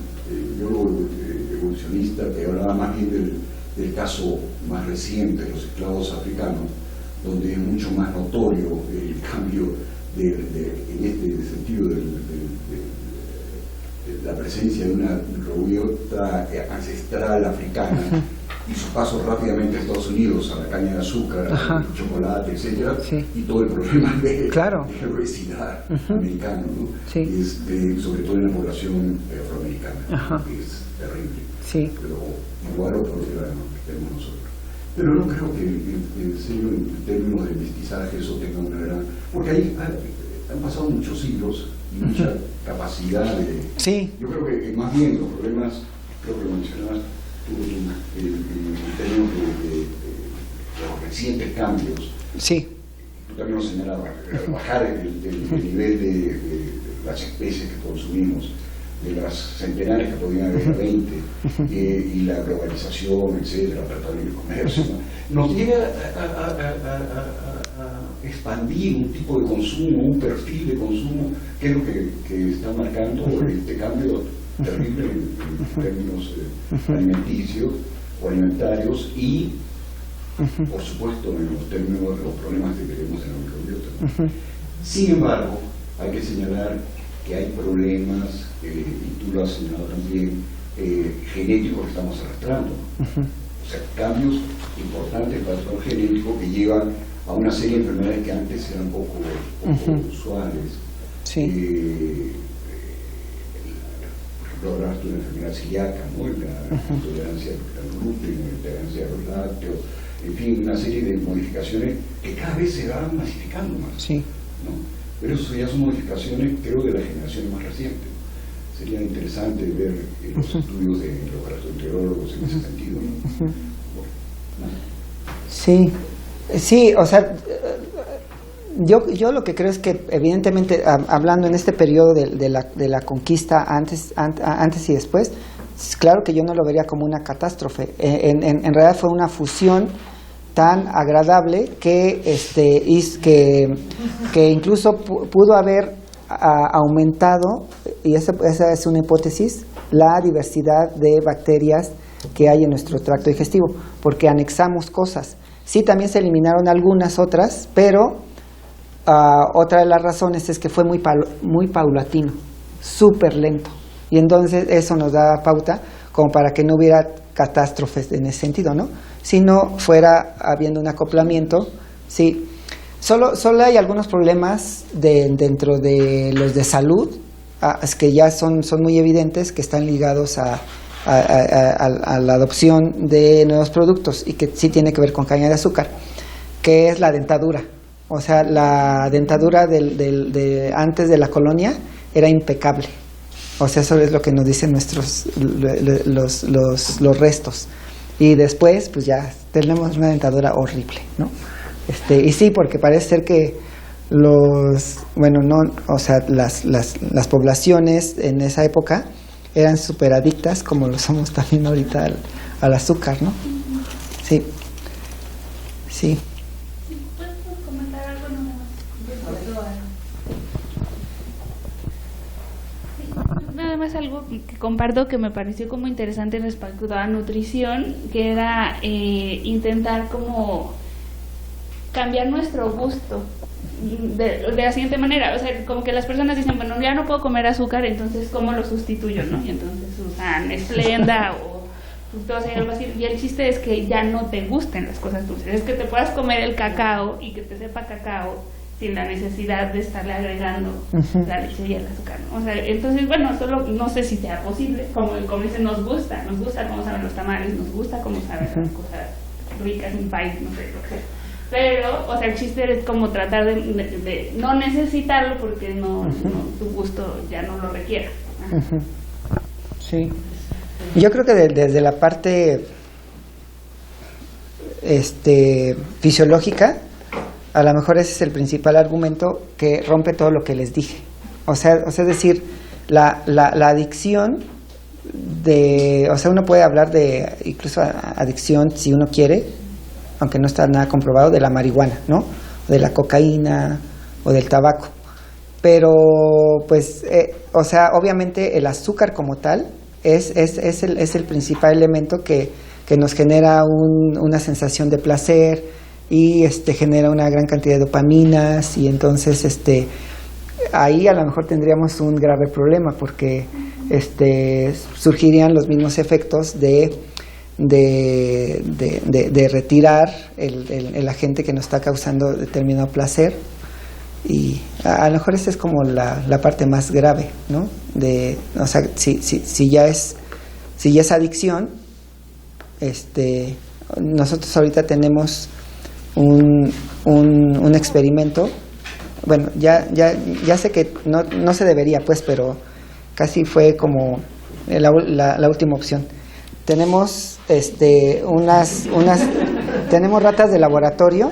biólogo evolucionista que hablaba más bien del caso más reciente de los esclavos africanos, donde es mucho más notorio el cambio en este sentido de la presencia de una microbiota ancestral africana y su paso rápidamente a Estados Unidos, a la caña de azúcar, al chocolate, etcétera, y todo el problema de obesidad americano, ¿no? Sobre todo en la población afroamericana, que es terrible, pero igual otro problema que tenemos nosotros. Pero no creo que en serio, en términos de mestizaje, eso tenga una gran... Porque ahí han pasado muchos siglos y mucha capacidad de... Yo creo que más bien los problemas, creo que lo mencionabas tú, en términos de los recientes cambios. Tú también lo señalabas, bajar el nivel de las especies que consumimos, de las centenares que podían haber a 20, y la globalización, etcétera, tratar de comercio, ¿no? Nos llega a expandir un tipo de consumo, un perfil de consumo, que es lo que está marcando este cambio terrible en términos alimenticios o alimentarios y, por supuesto, en los términos de los problemas que tenemos en la microbiota. Sin embargo, hay que señalar que hay problemas, y tú lo has señalado también, genéticos que estamos arrastrando. O sea, cambios importantes para el patrón genético que llevan a una serie de enfermedades que antes eran poco usuales. Por ejemplo, hablas de una enfermedad celíaca, ¿no? La intolerancia al gluten, la intolerancia a los lácteos, en fin, una serie de modificaciones que cada vez se van masificando más. ¿No? Pero eso ya son modificaciones, creo, de las generaciones más recientes. Sería interesante ver los estudios de los gastroenterólogos en ese sentido, ¿no? Sí, o sea, yo lo que creo es que, evidentemente, hablando en este periodo de la conquista antes y después, claro que yo no lo vería como una catástrofe. En realidad fue una fusión tan agradable que incluso pudo haber aumentado, y esa es una hipótesis, la diversidad de bacterias que hay en nuestro tracto digestivo, porque anexamos cosas. Sí, también se eliminaron algunas otras, pero otra de las razones es que fue muy paulatino, súper lento, y entonces eso nos da pauta como para que no hubiera catástrofes en ese sentido, ¿no? Si no fuera habiendo un acoplamiento, sí. Solo hay algunos problemas dentro de los de salud, es que ya son muy evidentes, que están ligados a la adopción de nuevos productos y que sí tiene que ver con caña de azúcar, que es la dentadura. O sea, la dentadura de antes de la colonia era impecable. O sea, eso es lo que nos dicen los restos. Y después, pues ya tenemos una dentadura horrible, ¿no? Y sí, porque parece ser que las poblaciones en esa época eran súper adictas, como lo somos también ahorita al azúcar, ¿no? Sí. Sí. ¿Puedes comentar algo nada más algo que comparto que me pareció como interesante respecto a la nutrición, que era intentar como cambiar nuestro gusto de la siguiente manera, o sea, como que las personas dicen, bueno, ya no puedo comer azúcar, entonces ¿cómo lo sustituyo, no? Y entonces usan Splenda o fructosa y algo así, y el chiste es que ya no te gusten las cosas dulces, es que te puedas comer el cacao y que te sepa cacao sin la necesidad de estarle agregando la leche y el azúcar, ¿no? O sea, entonces, bueno, solo no sé si sea posible, como dicen, nos gusta cómo saben los tamales, nos gusta cómo saben las cosas ricas, un país, no sé, lo que sea. Pero, o sea, el chiste es como tratar de no necesitarlo porque no, tu gusto ya no lo requiera. Sí. Yo creo que desde la parte fisiológica, a lo mejor ese es el principal argumento que rompe todo lo que les dije. O sea, es decir, la adicción o sea, uno puede hablar de incluso adicción si uno quiere, aunque no está nada comprobado, de la marihuana, ¿no? De la cocaína o del tabaco. Pero, pues, o sea, obviamente el azúcar como tal es el principal elemento que nos genera una sensación de placer y genera una gran cantidad de dopaminas, y entonces ahí a lo mejor tendríamos un grave problema porque surgirían los mismos efectos de retirar el agente que nos está causando determinado placer, y a lo mejor esa es como la parte más grave, ¿no? O sea, si ya es adicción, nosotros ahorita tenemos un experimento, bueno, ya sé que no se debería, pues, pero casi fue como la última opción. Tenemos tenemos ratas de laboratorio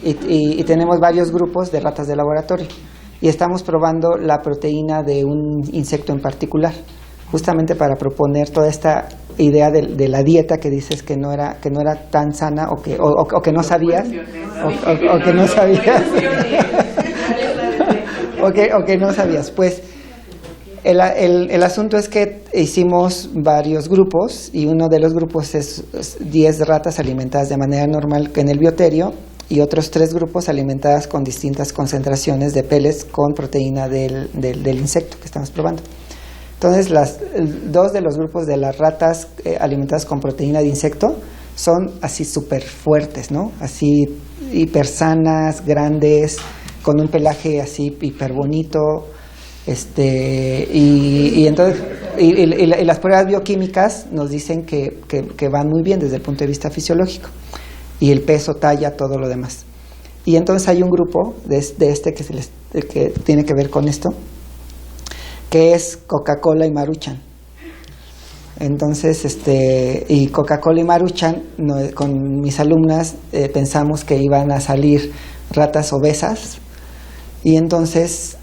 y tenemos varios grupos de ratas de laboratorio y estamos probando la proteína de un insecto en particular, justamente para proponer toda esta idea de la dieta que dices que no era tan sana o que no sabías o que no sabías o que no sabías. Pues el asunto es que hicimos varios grupos y uno de los grupos es 10 ratas alimentadas de manera normal en el bioterio y otros 3 grupos alimentadas con distintas concentraciones de pellets con proteína del insecto que estamos probando. Entonces, 2 de los grupos de las ratas alimentadas con proteína de insecto son así súper fuertes, ¿no? Así hiper sanas, grandes, con un pelaje así hiper bonito. Y entonces las pruebas bioquímicas nos dicen que van muy bien desde el punto de vista fisiológico, y el peso, talla, todo lo demás. Y entonces hay un grupo que tiene que ver con esto, que es Coca-Cola y Maruchan. Entonces, y Coca-Cola y Maruchan, con mis alumnas pensamos que iban a salir ratas obesas, y entonces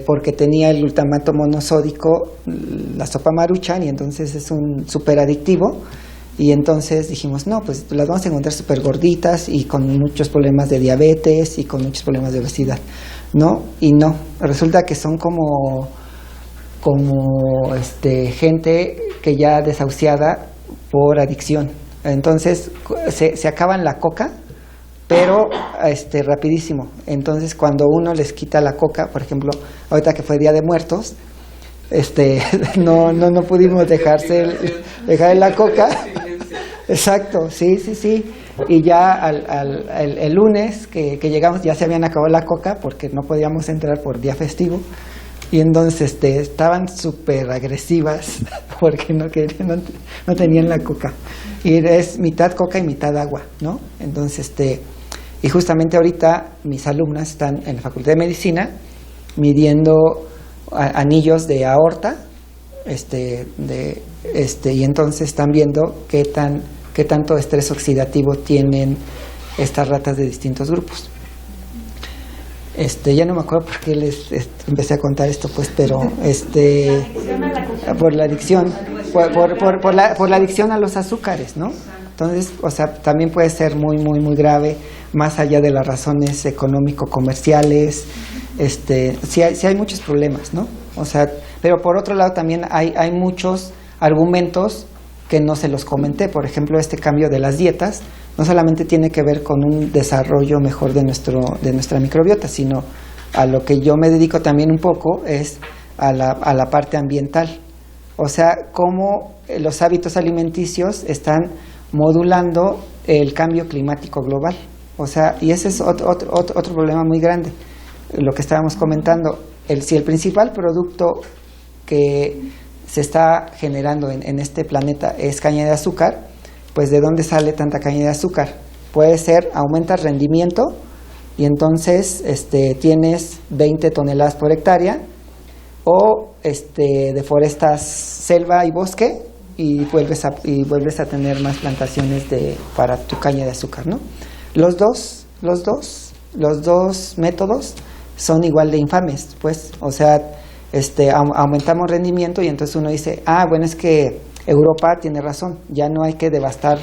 porque tenía el glutamato monosódico la sopa Maruchan, y entonces es un súper adictivo, y entonces dijimos, no, pues las vamos a encontrar súper gorditas y con muchos problemas de diabetes y con muchos problemas de obesidad, ¿no? Y no, resulta que son como gente que ya desahuciada por adicción. Entonces se acaban la coca, pero rapidísimo. Entonces cuando uno les quita la coca, por ejemplo, ahorita que fue Día de Muertos, no pudimos dejar la coca. Exacto, sí. Y ya el lunes que llegamos ya se habían acabado la coca porque no podíamos entrar por día festivo. Y entonces estaban súper agresivas porque no tenían la coca. Y es mitad coca y mitad agua, ¿no? Entonces, y justamente ahorita mis alumnas están en la Facultad de Medicina midiendo anillos de aorta, y entonces están viendo qué tanto estrés oxidativo tienen estas ratas de distintos grupos. Ya no me acuerdo por qué les empecé a contar esto, pues, pero por la adicción, por la adicción a los azúcares, ¿no? Entonces, o sea, también puede ser muy, muy, muy grave, más allá de las razones económico-comerciales. Sí hay muchos problemas, ¿no? O sea, pero por otro lado también hay muchos argumentos que no se los comenté. Por ejemplo, este cambio de las dietas no solamente tiene que ver con un desarrollo mejor de nuestra microbiota, sino a lo que yo me dedico también un poco es a la parte ambiental. O sea, cómo los hábitos alimenticios están modulando el cambio climático global. O sea, y ese es otro problema muy grande. Lo que estábamos comentando, si el principal producto que se está generando en este planeta es caña de azúcar, pues ¿de dónde sale tanta caña de azúcar? Puede ser, aumentas rendimiento y entonces tienes 20 toneladas por hectárea, o deforestas selva y bosque y vuelves a tener más plantaciones para tu caña de azúcar, ¿no? Los dos métodos son igual de infames, pues, o sea, aumentamos rendimiento y entonces uno dice, bueno, es que Europa tiene razón, ya no hay que devastar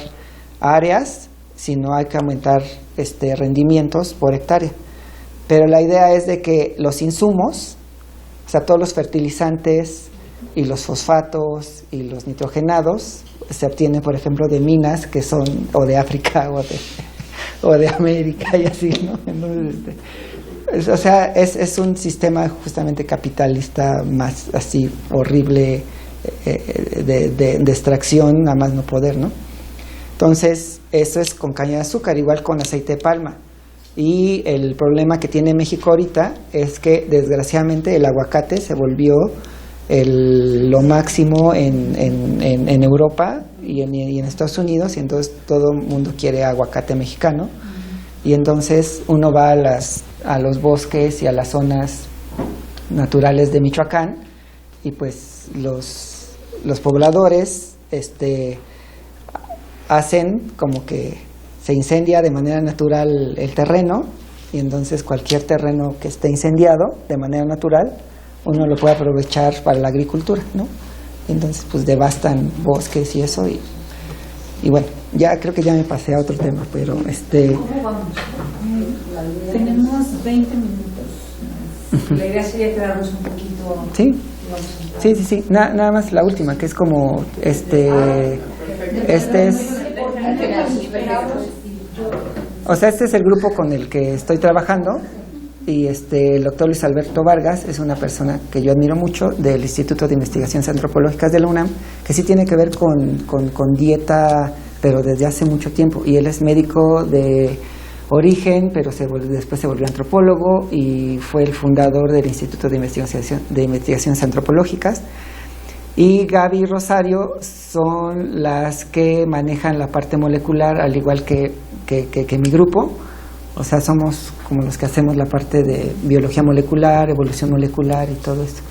áreas, sino hay que aumentar rendimientos por hectárea. Pero la idea es de que los insumos, o sea, todos los fertilizantes y los fosfatos y los nitrogenados se obtienen, por ejemplo, de minas que son o de África o de América y así, ¿no? Entonces, o sea, es un sistema justamente capitalista más así horrible, de extracción a más no poder, ¿no? Entonces, eso es con caña de azúcar, igual con aceite de palma. Y el problema que tiene México ahorita es que desgraciadamente el aguacate se volvió lo máximo en Europa y en Estados Unidos, y entonces todo el mundo quiere aguacate mexicano. Y entonces uno va a los bosques y a las zonas naturales de Michoacán y pues los pobladores hacen como que se incendia de manera natural el terreno, y entonces cualquier terreno que esté incendiado de manera natural uno lo puede aprovechar para la agricultura, ¿no? Y entonces pues devastan bosques y eso, y bueno, ya creo que ya me pasé a otro tema, pero ¿Cómo vamos? Tenemos 20 minutos. La idea sería quedarnos un poquito. Sí. Nada más la última, que es como o sea, este es el grupo con el que estoy trabajando, y el doctor Luis Alberto Vargas es una persona que yo admiro mucho, del Instituto de Investigaciones Antropológicas de la UNAM, que sí tiene que ver con dieta, pero desde hace mucho tiempo, y él es médico de origen, pero después se volvió antropólogo y fue el fundador del Instituto de Investigaciones Antropológicas. Y Gaby y Rosario son las que manejan la parte molecular, al igual que mi grupo. O sea, somos como los que hacemos la parte de biología molecular, evolución molecular y todo esto.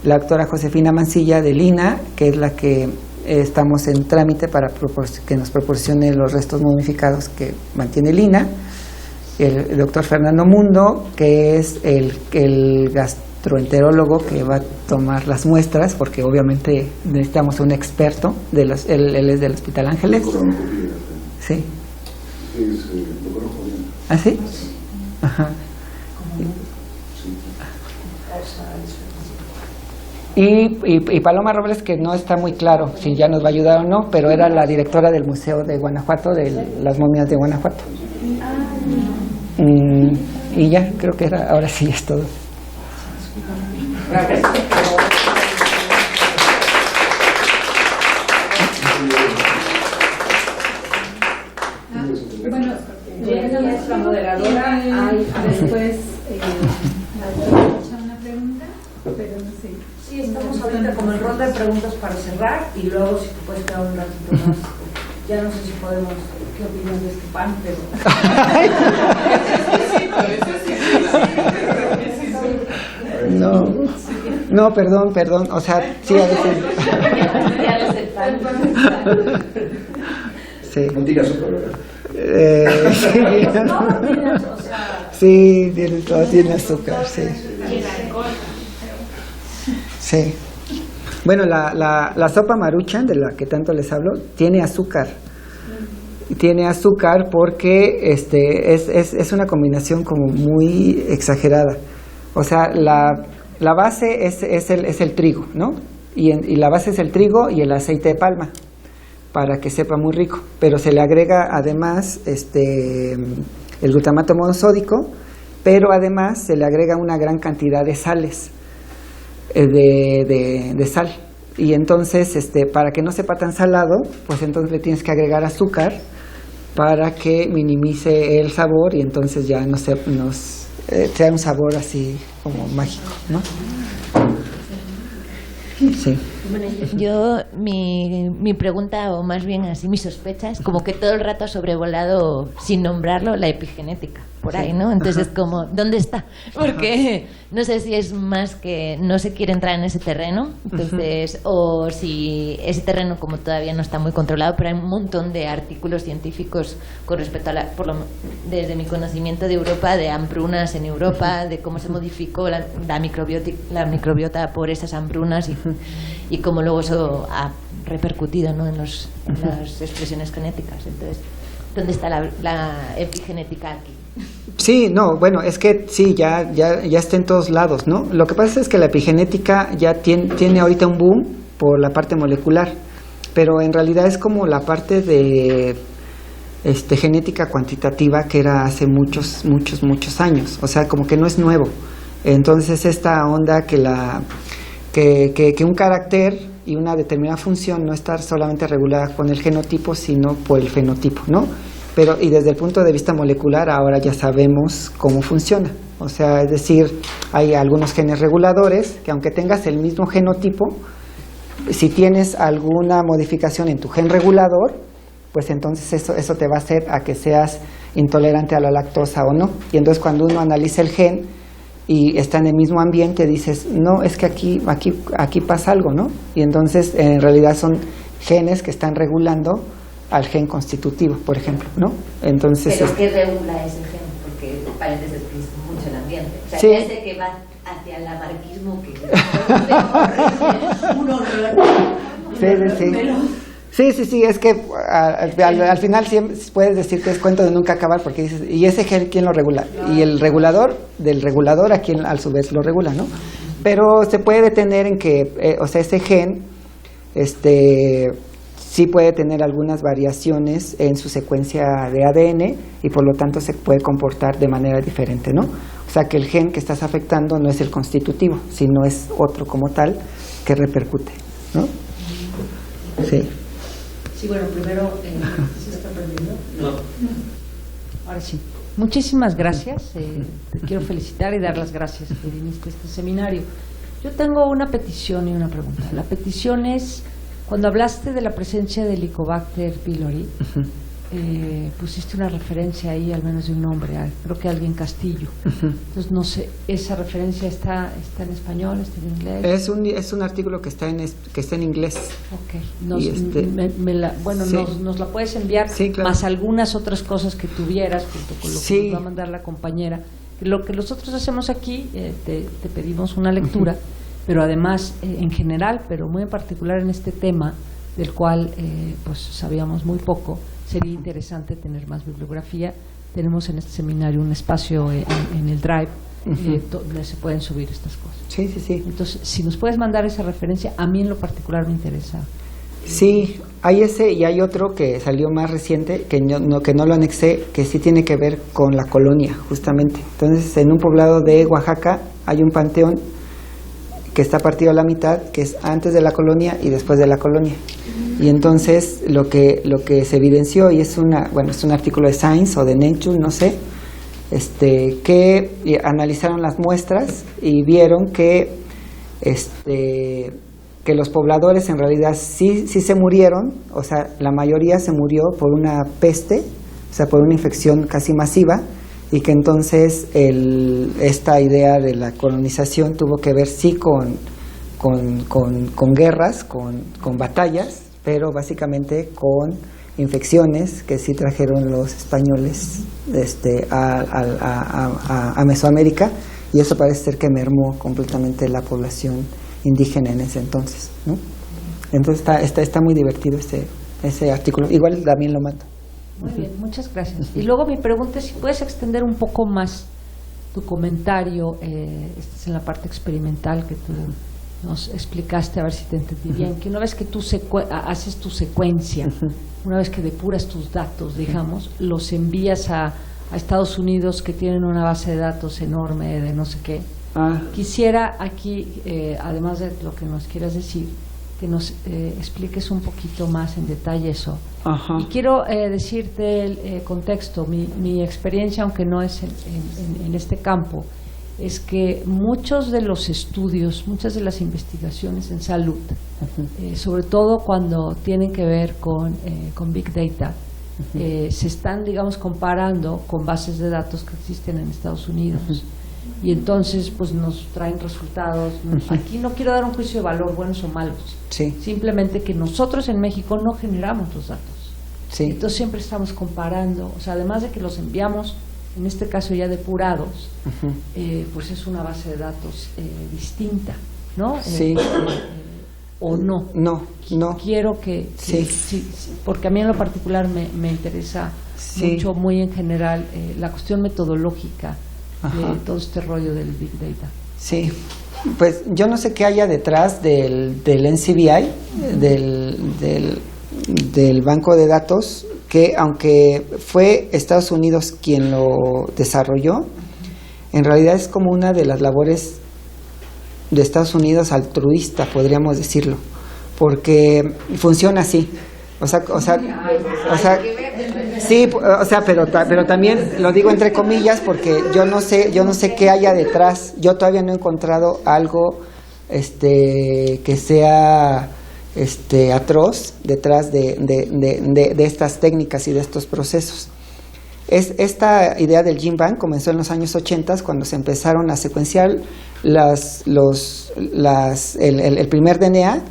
La doctora Josefina Mancilla de Lina, que es la que estamos en trámite para que nos proporcione los restos momificados que mantiene Lina. El doctor Fernando Mundo, que es el gastroenterólogo que va a tomar las muestras, porque obviamente necesitamos un experto, él es del Hospital Ángeles. Sí. ¿Ah, sí? Ajá. Y Paloma Robles, que no está muy claro si ya nos va a ayudar o no, pero era la directora del Museo de Guanajuato, de las momias de Guanajuato. Y ya, creo que ahora sí es todo. Bueno, Jenny es la moderadora. Después una pregunta, pero no sé. Sí, estamos ahorita como en ronda de preguntas para cerrar, y luego si te puedes quedar un ratito más. Ya no sé si podemos, qué opinas de este pan, pero... No, perdón, o sea, sí, a veces... No digas azúcar, ¿verdad? Sí, todo tiene azúcar, sí. Sí. Bueno, la sopa Maruchan, de la que tanto les hablo, tiene azúcar. Tiene azúcar porque es una combinación como muy exagerada. O sea, la base es el trigo, ¿no? Y la base es el trigo y el aceite de palma, para que sepa muy rico. Pero se le agrega además el glutamato monosódico, pero además se le agrega una gran cantidad de sales, de sal. Y entonces, para que no sepa tan salado, pues entonces le tienes que agregar azúcar para que minimice el sabor y entonces ya sea un sabor así como mágico, ¿no? Sí. Bueno, yo mi pregunta, o más bien así mi sospecha, es como que todo el rato ha sobrevolado, sin nombrarlo, la epigenética, por ahí, ¿no? Entonces, como, ¿dónde está? Porque no sé si es más que no se quiere entrar en ese terreno, entonces, o si ese terreno como todavía no está muy controlado, pero hay un montón de artículos científicos con respecto a desde mi conocimiento de Europa, de hambrunas en Europa, de cómo se modificó la microbiota por esas hambrunas y cómo luego eso ha repercutido, ¿no? en las expresiones genéticas. Entonces, ¿dónde está la epigenética aquí? Sí, no, bueno, es que sí, ya está en todos lados, ¿no? Lo que pasa es que la epigenética ya tiene ahorita un boom por la parte molecular, pero en realidad es como la parte de genética cuantitativa que era hace muchos años, o sea, como que no es nuevo. Entonces esta onda que un carácter y una determinada función no está solamente regulada con el genotipo, sino por el fenotipo, ¿no? Pero, y desde el punto de vista molecular, ahora ya sabemos cómo funciona. O sea, es decir, hay algunos genes reguladores que aunque tengas el mismo genotipo, si tienes alguna modificación en tu gen regulador, pues entonces eso te va a hacer a que seas intolerante a la lactosa o no. Y entonces cuando uno analiza el gen y está en el mismo ambiente, dices, no, es que aquí pasa algo, ¿no? Y entonces en realidad son genes que están regulando al gen constitutivo, por ejemplo, ¿no? Entonces, ¿pero qué regula ese gen? Porque parece ser que es mucho el ambiente. O sea, sí. Ese que va hacia el lamarquismo, que es un horror. Sí, es que al final siempre puedes decir que es cuento de nunca acabar, porque dices, ¿y ese gen quién lo regula? Y el regulador del regulador a quien a su vez lo regula, ¿no? Pero se puede detener en que, o sea, ese gen, sí puede tener algunas variaciones en su secuencia de ADN y por lo tanto se puede comportar de manera diferente, ¿no? O sea que el gen que estás afectando no es el constitutivo, sino es otro como tal que repercute, ¿no? Sí. Sí, bueno, primero, ¿se está perdiendo? No. Ahora sí. Muchísimas gracias. Te quiero felicitar y dar las gracias que viniste a este seminario. Yo tengo una petición y una pregunta. La petición es, cuando hablaste de la presencia del Helicobacter pylori, pusiste una referencia ahí, al menos de un nombre, creo que alguien Castillo. Entonces, no sé, ¿esa referencia está en español, está en inglés? Es un artículo que está en inglés. Ok. Sí. Nos la puedes enviar, sí, claro. Más algunas otras cosas que tuvieras, junto con lo sí. que nos va a mandar la compañera. Lo que nosotros hacemos aquí, te pedimos una lectura, pero además, en general, pero muy en particular en este tema, del cual pues sabíamos muy poco, sería interesante tener más bibliografía. Tenemos en este seminario un espacio en el Drive donde se pueden subir estas cosas. Sí. Entonces, si nos puedes mandar esa referencia, a mí en lo particular me interesa. Sí, hay ese y hay otro que salió más reciente, que no lo anexé, que sí tiene que ver con la colonia, justamente. Entonces, en un poblado de Oaxaca hay un panteón que está partido a la mitad, que es antes de la colonia y después de la colonia. Y entonces lo que se evidenció, y es un artículo de Science o de Nature, no sé, que analizaron las muestras y vieron que los pobladores en realidad sí se murieron, o sea, la mayoría se murió por una peste, o sea, por una infección casi masiva, y que entonces esta idea de la colonización tuvo que ver sí con guerras, con batallas, pero básicamente con infecciones que sí trajeron los españoles a Mesoamérica, y eso parece ser que mermó completamente la población indígena en ese entonces, ¿no? Entonces está muy divertido ese artículo. Igual también lo mando. Muy bien, muchas gracias. Y luego mi pregunta es si puedes extender un poco más tu comentario, esta es en la parte experimental que tú nos explicaste, a ver si te entendí bien, que una vez que tú haces tu secuencia, una vez que depuras tus datos, digamos, los envías a Estados Unidos, que tienen una base de datos enorme de no sé qué. Quisiera aquí, además de lo que nos quieras decir, que nos expliques un poquito más en detalle eso. Ajá. Y quiero decirte el contexto, mi experiencia, aunque no es en este campo, es que muchos de los estudios, muchas de las investigaciones en salud, sobre todo cuando tienen que ver con Big Data, se están, digamos, comparando con bases de datos que existen en Estados Unidos. Y entonces pues nos traen resultados. Aquí no quiero dar un juicio de valor, buenos o malos, simplemente que nosotros en México no generamos los datos. Entonces siempre estamos comparando, o sea, además de que los enviamos, en este caso ya depurados, pues es una base de datos distinta, ¿no? ¿O no? No. Quiero que sí, porque a mí en lo particular me interesa mucho, muy en general, la cuestión metodológica de todo este rollo del Big Data. Sí, pues yo no sé qué haya detrás del NCBI, del banco de datos, que aunque fue Estados Unidos quien lo desarrolló, en realidad es como una de las labores de Estados Unidos altruista, podríamos decirlo, porque funciona así. Pero también lo digo entre comillas porque yo no sé qué haya detrás. Yo todavía no he encontrado algo que sea atroz detrás de estas técnicas y de estos procesos. Esta idea del Gene Bank comenzó en los años 80 cuando se empezaron a secuenciar el primer DNA,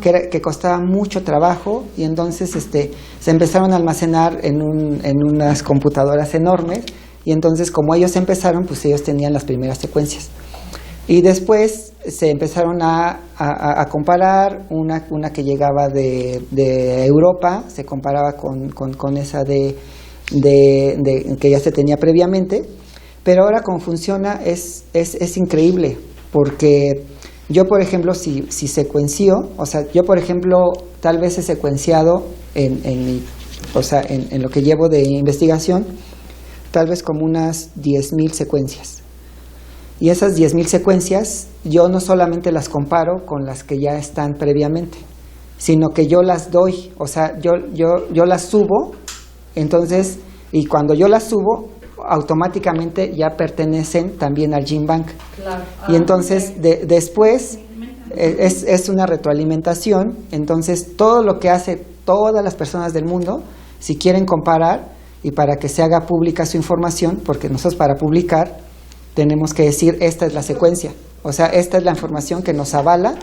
que costaba mucho trabajo, y entonces se empezaron a almacenar en unas computadoras enormes, y entonces como ellos empezaron, pues ellos tenían las primeras secuencias. Y después se empezaron a comparar una que llegaba de Europa, se comparaba con esa de que ya se tenía previamente, pero ahora cómo funciona es increíble, porque yo, por ejemplo, si secuencio, o sea, yo, por ejemplo, tal vez he secuenciado en lo que llevo de investigación, tal vez como unas 10,000 secuencias. Y esas 10,000 secuencias, yo no solamente las comparo con las que ya están previamente, sino que yo las doy, o sea, yo las subo, entonces, y cuando yo las subo, automáticamente ya pertenecen también al Gene Bank. Claro. Y entonces después es una retroalimentación. Entonces todo lo que hace todas las personas del mundo, si quieren comparar y para que se haga pública su información, porque nosotros para publicar tenemos que decir esta es la secuencia, o sea, esta es la información que nos avala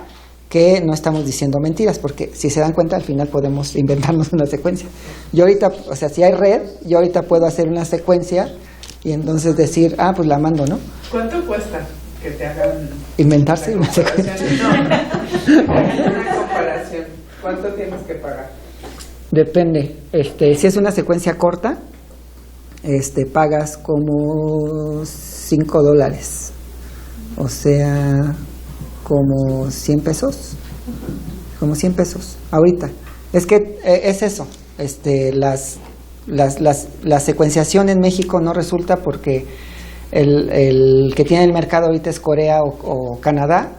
que no estamos diciendo mentiras, porque si se dan cuenta al final podemos inventarnos una secuencia. Yo ahorita, o sea, si hay red, yo ahorita puedo hacer una secuencia y entonces decir, pues la mando, ¿no? ¿Cuánto cuesta que te hagan inventarse una secuencia? No, una comparación. ¿Cuánto tienes que pagar? Depende. Si es una secuencia corta, pagas como $5, o sea, como 100 pesos, ahorita. Es que es eso, la secuenciación en México no resulta porque el que tiene el mercado ahorita es Corea o Canadá,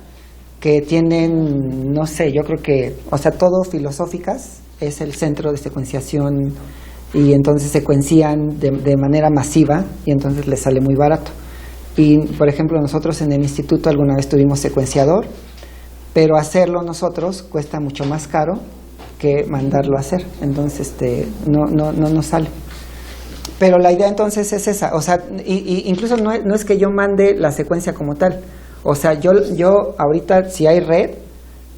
que tienen, no sé, yo creo que, o sea, todo Filosóficas es el centro de secuenciación, y entonces secuencian de manera masiva y entonces les sale muy barato. Y, por ejemplo, nosotros en el instituto alguna vez tuvimos secuenciador, pero hacerlo nosotros cuesta mucho más caro que mandarlo a hacer. Entonces, no nos sale. Pero la idea entonces es esa. O sea, incluso no es que yo mande la secuencia como tal. O sea, yo ahorita, si hay red,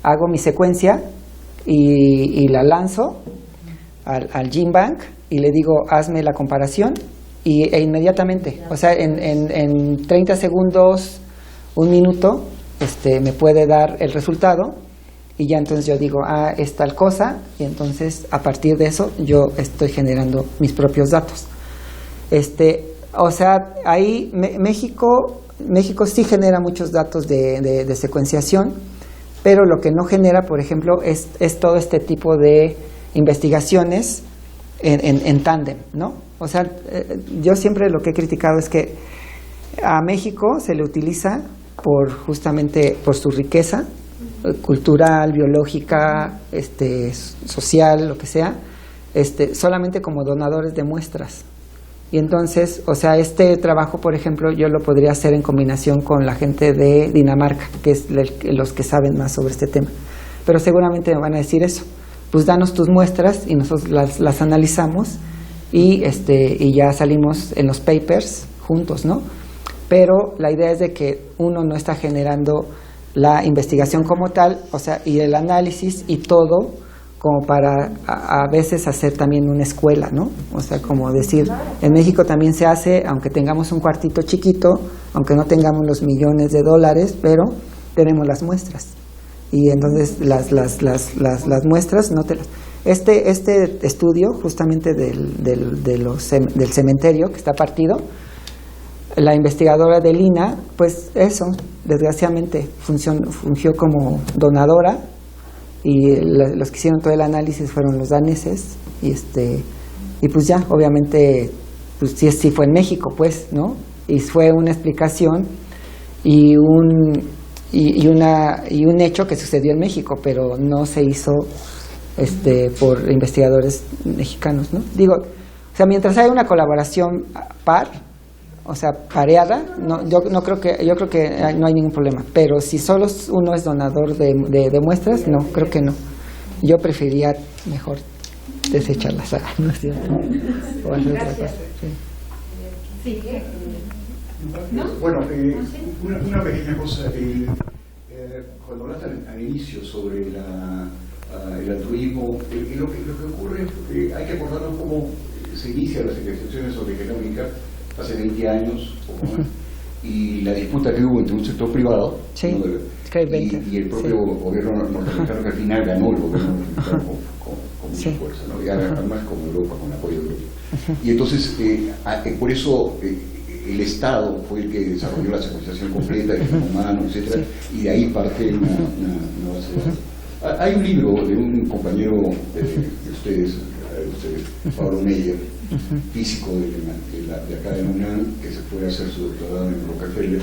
hago mi secuencia y la lanzo, al GenBank y le digo, hazme la comparación, e inmediatamente, o sea, en 30 segundos, un minuto, me puede dar el resultado, y ya entonces yo digo, es tal cosa, y entonces a partir de eso yo estoy generando mis propios datos. O sea, ahí México sí genera muchos datos de secuenciación, pero lo que no genera, por ejemplo, es todo este tipo de investigaciones en tándem, ¿no? O sea, yo siempre lo que he criticado es que a México se le utiliza justamente por su riqueza cultural, biológica, social, lo que sea, solamente como donadores de muestras. Y entonces, o sea, este trabajo, por ejemplo, yo lo podría hacer en combinación con la gente de Dinamarca, que es los que saben más sobre este tema. Pero seguramente me van a decir eso. Pues danos tus muestras y nosotros las analizamos y ya salimos en los papers juntos, ¿no? Pero la idea es de que uno no está generando la investigación como tal, o sea, y el análisis y todo, como para a veces hacer también una escuela, ¿no? O sea, como decir, en México también se hace, aunque tengamos un cuartito chiquito, aunque no tengamos los millones de dólares, pero tenemos las muestras. Y entonces las muestras no te las... Este estudio justamente del cementerio que está partido, la investigadora de Lina, pues eso, desgraciadamente fungió como donadora, y los que hicieron todo el análisis fueron los daneses, y pues ya, obviamente, pues sí fue en México, pues, ¿no? Y fue una explicación y un hecho que sucedió en México, pero no se hizo por investigadores mexicanos, ¿no? Digo, o sea, mientras haya una colaboración pareada, yo creo que no hay ningún problema. Pero si solo uno es donador de muestras, no, creo que no. Yo preferiría mejor desecharlas, ¿no es cierto? O hacer otra cosa. Sí. ¿No? Bueno, una pequeña cosa. Cuando hablaste al inicio sobre el altruismo, lo que ocurre, hay que acordarnos cómo se inician las investigaciones sobre genómica hace 20 años o más, y la disputa que hubo entre un sector privado, sí, y el propio gobierno norteamericano, que al final ganó el gobierno norteamericano con mucha fuerza, ¿no? Y además con Europa, con el apoyo de Europa. Y entonces, por eso el Estado fue el que desarrolló la secuenciación completa del genoma humano, etc. Y de ahí parte una base de datos. Hay un libro de un compañero de ustedes, Pablo Meyer, físico de acá de UNAM, que se fue a hacer su doctorado en Rockefeller.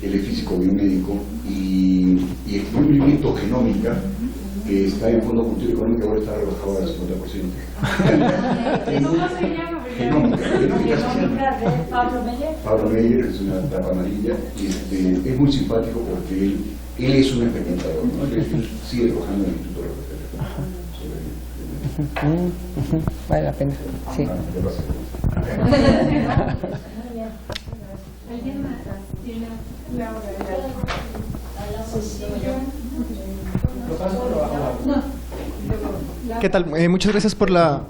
Él es físico biomédico y escribió un librito, Genómica, que está en Fondo de Cultura Económica, ahora está rebajado al 50%. ¿Cómo se llama? Genómica. Pablo Meyer es una tapa amarilla y es muy simpático porque él es un experimentador, ¿no? Él sigue trabajando en el Instituto Rockefeller. Vale la pena, sí. ¿Alguien más tiene la hora? ¿Qué tal? Muchas gracias por la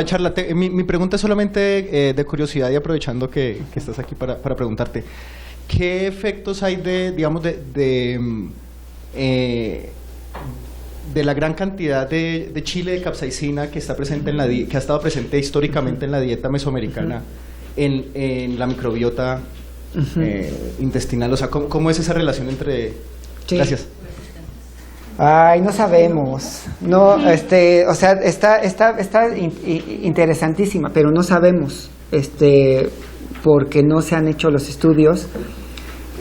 charla. Mi pregunta es solamente de curiosidad y aprovechando que estás aquí para preguntarte. ¿Qué efectos hay de la gran cantidad de chile de capsaicina que está presente que ha estado presente históricamente en la dieta mesoamericana en la microbiota intestinal? O sea, ¿cómo es esa relación entre...? Sí. Gracias. Ay, no sabemos. No, o sea, está interesantísima, pero no sabemos, porque no se han hecho los estudios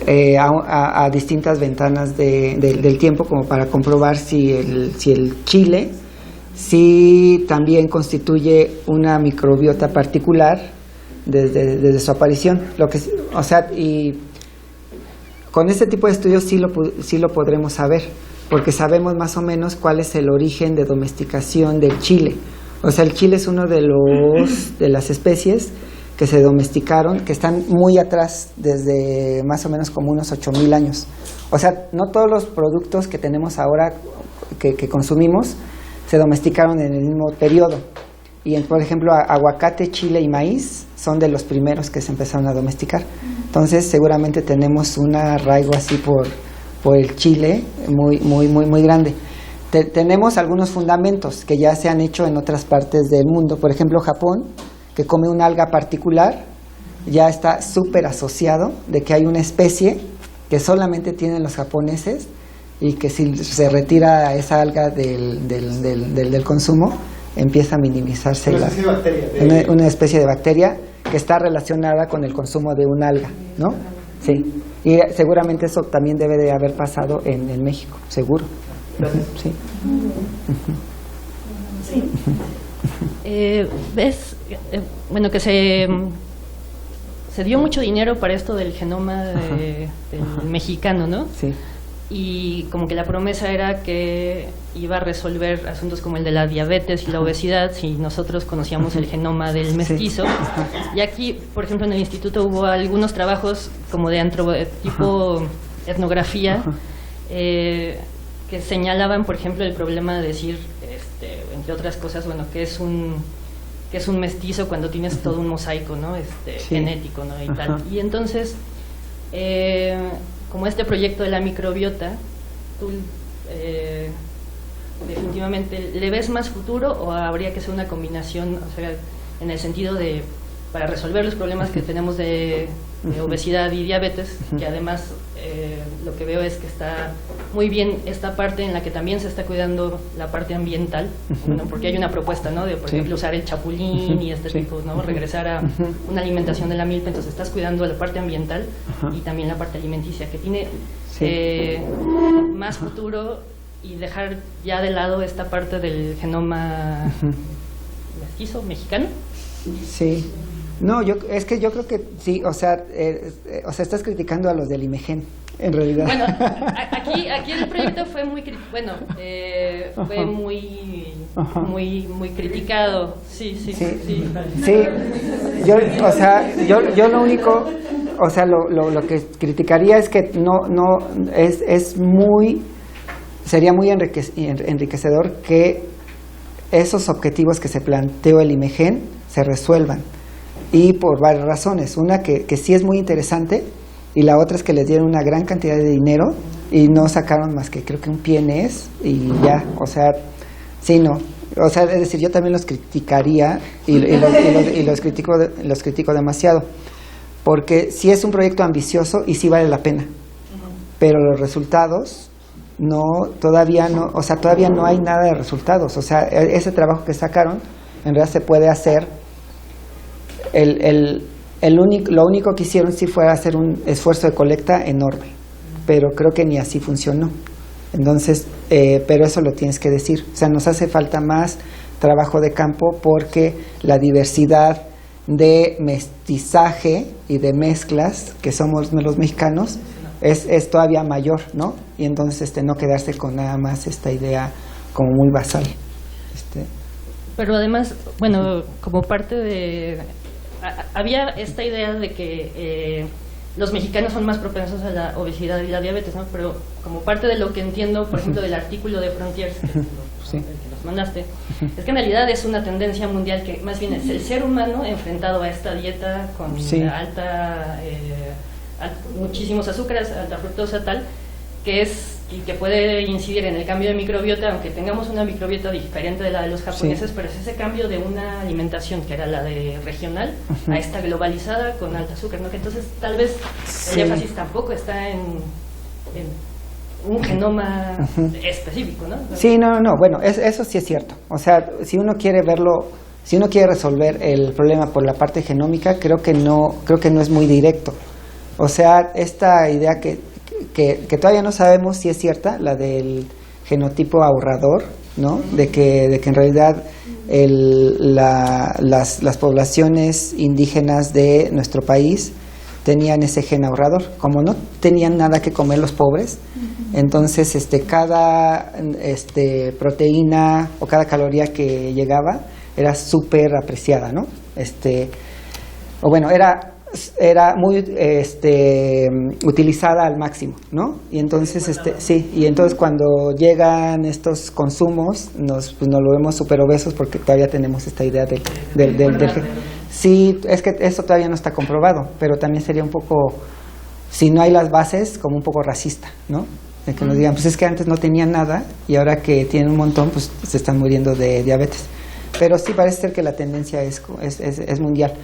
a distintas ventanas del tiempo como para comprobar si el chile sí también constituye una microbiota particular desde su aparición. O sea, y con este tipo de estudios sí lo podremos saber, porque sabemos más o menos cuál es el origen de domesticación del chile. O sea, el chile es uno de las especies que se domesticaron, que están muy atrás, desde más o menos como unos 8,000 años. O sea, no todos los productos que tenemos ahora, que consumimos, se domesticaron en el mismo periodo. Y por ejemplo, aguacate, chile y maíz son de los primeros que se empezaron a domesticar. Entonces, seguramente tenemos un arraigo así por el chile muy grande. Tenemos algunos fundamentos que ya se han hecho en otras partes del mundo. Por ejemplo, Japón, que come una alga particular, ya está súper asociado de que hay una especie que solamente tienen los japoneses y que si se retira esa alga del consumo, empieza a minimizarse una especie de bacteria que está relacionada con el consumo de un alga, ¿no? Sí. Y seguramente eso también debe de haber pasado en México, seguro. Sí. Sí. ¿Ves? Bueno, que se dio mucho dinero para esto del genoma del mexicano, ¿no? Sí. Y como que la promesa era que iba a resolver asuntos como el de la diabetes y la obesidad si nosotros conocíamos el genoma del mestizo. Y aquí, por ejemplo, en el instituto hubo algunos trabajos como de tipo etnografía que señalaban, por ejemplo, el problema de decir, entre otras cosas, bueno, que es un mestizo cuando tienes todo un mosaico, ¿no? Genético, ¿no? Y tal. Y entonces, como este proyecto de la microbiota, tú definitivamente le ves más futuro, o habría que ser una combinación, o sea, en el sentido de, para resolver los problemas que tenemos de obesidad y diabetes, que además lo que veo es que está muy bien esta parte en la que también se está cuidando la parte ambiental, bueno, porque hay una propuesta, ¿no? De, por ejemplo, usar el chapulín y tipo, ¿no? Regresar a una alimentación de la milpa, entonces estás cuidando la parte ambiental y también la parte alimenticia, que tiene más futuro, y dejar ya de lado esta parte del genoma mestizo mexicano. Sí. No, es que yo creo que sí, o sea, estás criticando a los del IMEGEN, en realidad. Bueno, aquí el proyecto fue muy muy criticado. Sí. Yo lo único, o sea, lo que criticaría es que sería muy enriquecedor que esos objetivos que se planteó el IMEGEN se resuelvan. Y por varias razones. Una que sí es muy interesante, y la otra es que les dieron una gran cantidad de dinero y no sacaron más que creo que un pie en es y ya, o sea, sí, no. O sea, es decir, yo también los criticaría y los critico demasiado, porque sí es un proyecto ambicioso y sí vale la pena, pero los resultados todavía no hay nada de resultados. O sea, ese trabajo que sacaron en realidad se puede hacer. Lo único que hicieron sí fue hacer un esfuerzo de colecta enorme, pero creo que ni así funcionó. Entonces, pero eso lo tienes que decir. O sea, nos hace falta más trabajo de campo, porque la diversidad de mestizaje y de mezclas que somos los mexicanos es todavía mayor, ¿no? Y entonces no quedarse con nada más esta idea como muy basal. Pero además, bueno, como parte de... había esta idea de que los mexicanos son más propensos a la obesidad y la diabetes, ¿no? Pero como parte de lo que entiendo, por ejemplo, del artículo de Frontiers que nos mandaste, es que en realidad es una tendencia mundial que más bien es el ser humano enfrentado a esta dieta con muchísimos azúcares, alta fructosa, tal, y que puede incidir en el cambio de microbiota, aunque tengamos una microbiota diferente de la de los japoneses, pero es ese cambio de una alimentación que era la de regional a esta globalizada con alta azúcar, ¿no? Que entonces tal vez el énfasis tampoco está en un genoma específico, ¿no? Sí, no, bueno, eso sí es cierto. O sea, si uno quiere verlo, si uno quiere resolver el problema por la parte genómica, creo que no es muy directo. O sea, esta idea que todavía no sabemos si es cierta, la del genotipo ahorrador, ¿no? De que en realidad las poblaciones indígenas de nuestro país tenían ese gen ahorrador. Como no tenían nada que comer los pobres, entonces cada proteína o cada caloría que llegaba era súper apreciada, ¿no? O bueno, era era muy utilizada al máximo, ¿no? Y entonces y entonces cuando llegan estos consumos nos lo vemos súper obesos porque todavía tenemos esta idea del sí, es que eso todavía no está comprobado, pero también sería un poco, si no hay las bases, como un poco racista, ¿no? De que nos digan, pues es que antes no tenían nada y ahora que tienen un montón, pues se están muriendo de diabetes. Pero sí parece ser que la tendencia es mundial.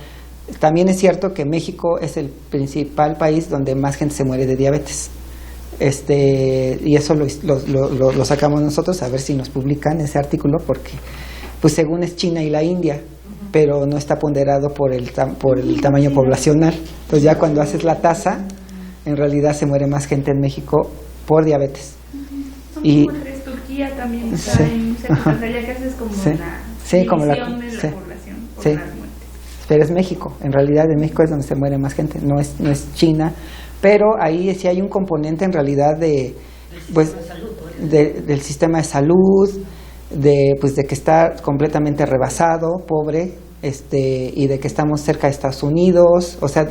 También es cierto que México es el principal país donde más gente se muere de diabetes. Y eso lo sacamos nosotros, a ver si nos publican ese artículo, porque pues según es China y la India, pero no está ponderado por el tamaño poblacional. Entonces ya cuando haces la tasa, en realidad se muere más gente en México por diabetes. Y Turquía también está en cerca, ya que haces como la división de la población por las muertes. Pero es México, en realidad en México es donde se muere más gente, no es China, pero ahí sí hay un componente en realidad del sistema de salud, de que está completamente rebasado, pobre, y de que estamos cerca de Estados Unidos, o sea,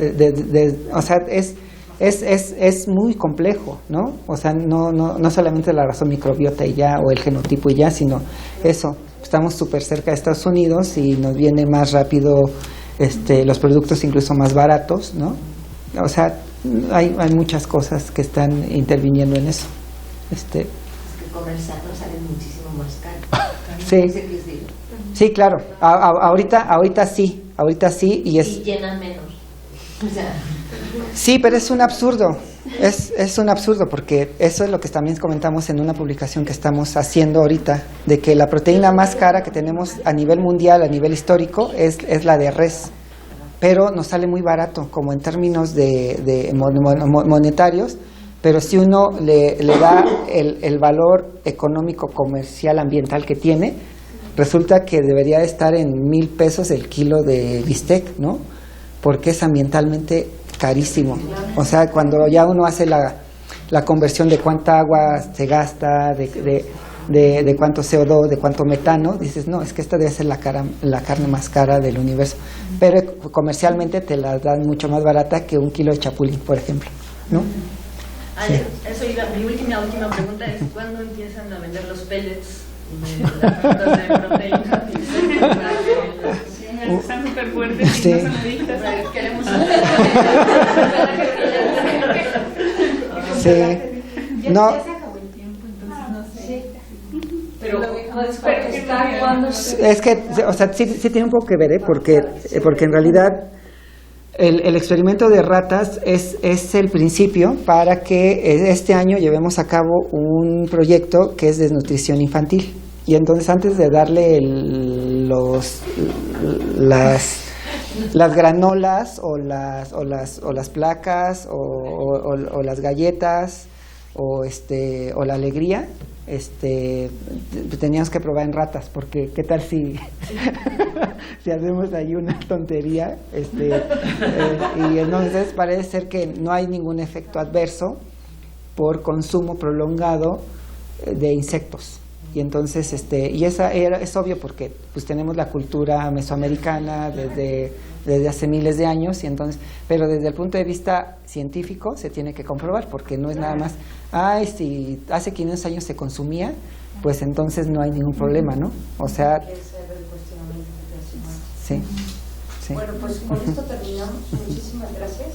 es muy complejo, ¿no? O sea, no solamente la razón microbiota y ya, o el genotipo y ya, sino eso, estamos súper cerca de Estados Unidos y nos viene más rápido los productos incluso más baratos, ¿no? O sea, hay muchas cosas que están interviniendo en eso. Es que comer sano sale muchísimo más caro. Sí, claro. Ahorita sí, y llenan menos. O sea. Sí, pero es un absurdo. Es un absurdo porque eso es lo que también comentamos en una publicación que estamos haciendo ahorita, de que la proteína más cara que tenemos a nivel mundial, a nivel histórico, es la de res, pero nos sale muy barato, como en términos de monetarios, pero si uno le da el valor económico, comercial, ambiental que tiene, resulta que debería estar en 1,000 pesos el kilo de bistec, ¿no? Porque es ambientalmente carísimo. O sea, cuando ya uno hace la conversión de cuánta agua se gasta, de cuánto CO2, de cuánto metano, dices, no, es que esta debe ser la carne más cara del universo. Pero comercialmente te la dan mucho más barata que un kilo de chapulín, por ejemplo, ¿no? Sí. Eso iba, mi última pregunta es, ¿cuándo empiezan a vender los pellets de las frutas de proteína? Están súper fuertes y no son adictas. Queremos sí. No. Ya se acabó el tiempo, entonces no sé. Pero está cuando es que, o sea, sí tiene un poco que ver, porque en realidad el experimento de ratas es el principio para que este año llevemos a cabo un proyecto que es desnutrición infantil. Y entonces antes de darle las granolas o las placas o las galletas o la alegría, teníamos que probar en ratas, porque qué tal si hacemos ahí una tontería, y entonces parece ser que no hay ningún efecto adverso por consumo prolongado de insectos. Y entonces es obvio porque pues tenemos la cultura mesoamericana desde hace miles de años, y entonces, pero desde el punto de vista científico se tiene que comprobar, porque no es nada más, si hace 500 años se consumía, pues entonces no hay ningún problema, ¿no? O sea, sí. Bueno, pues con esto terminamos. Muchísimas gracias.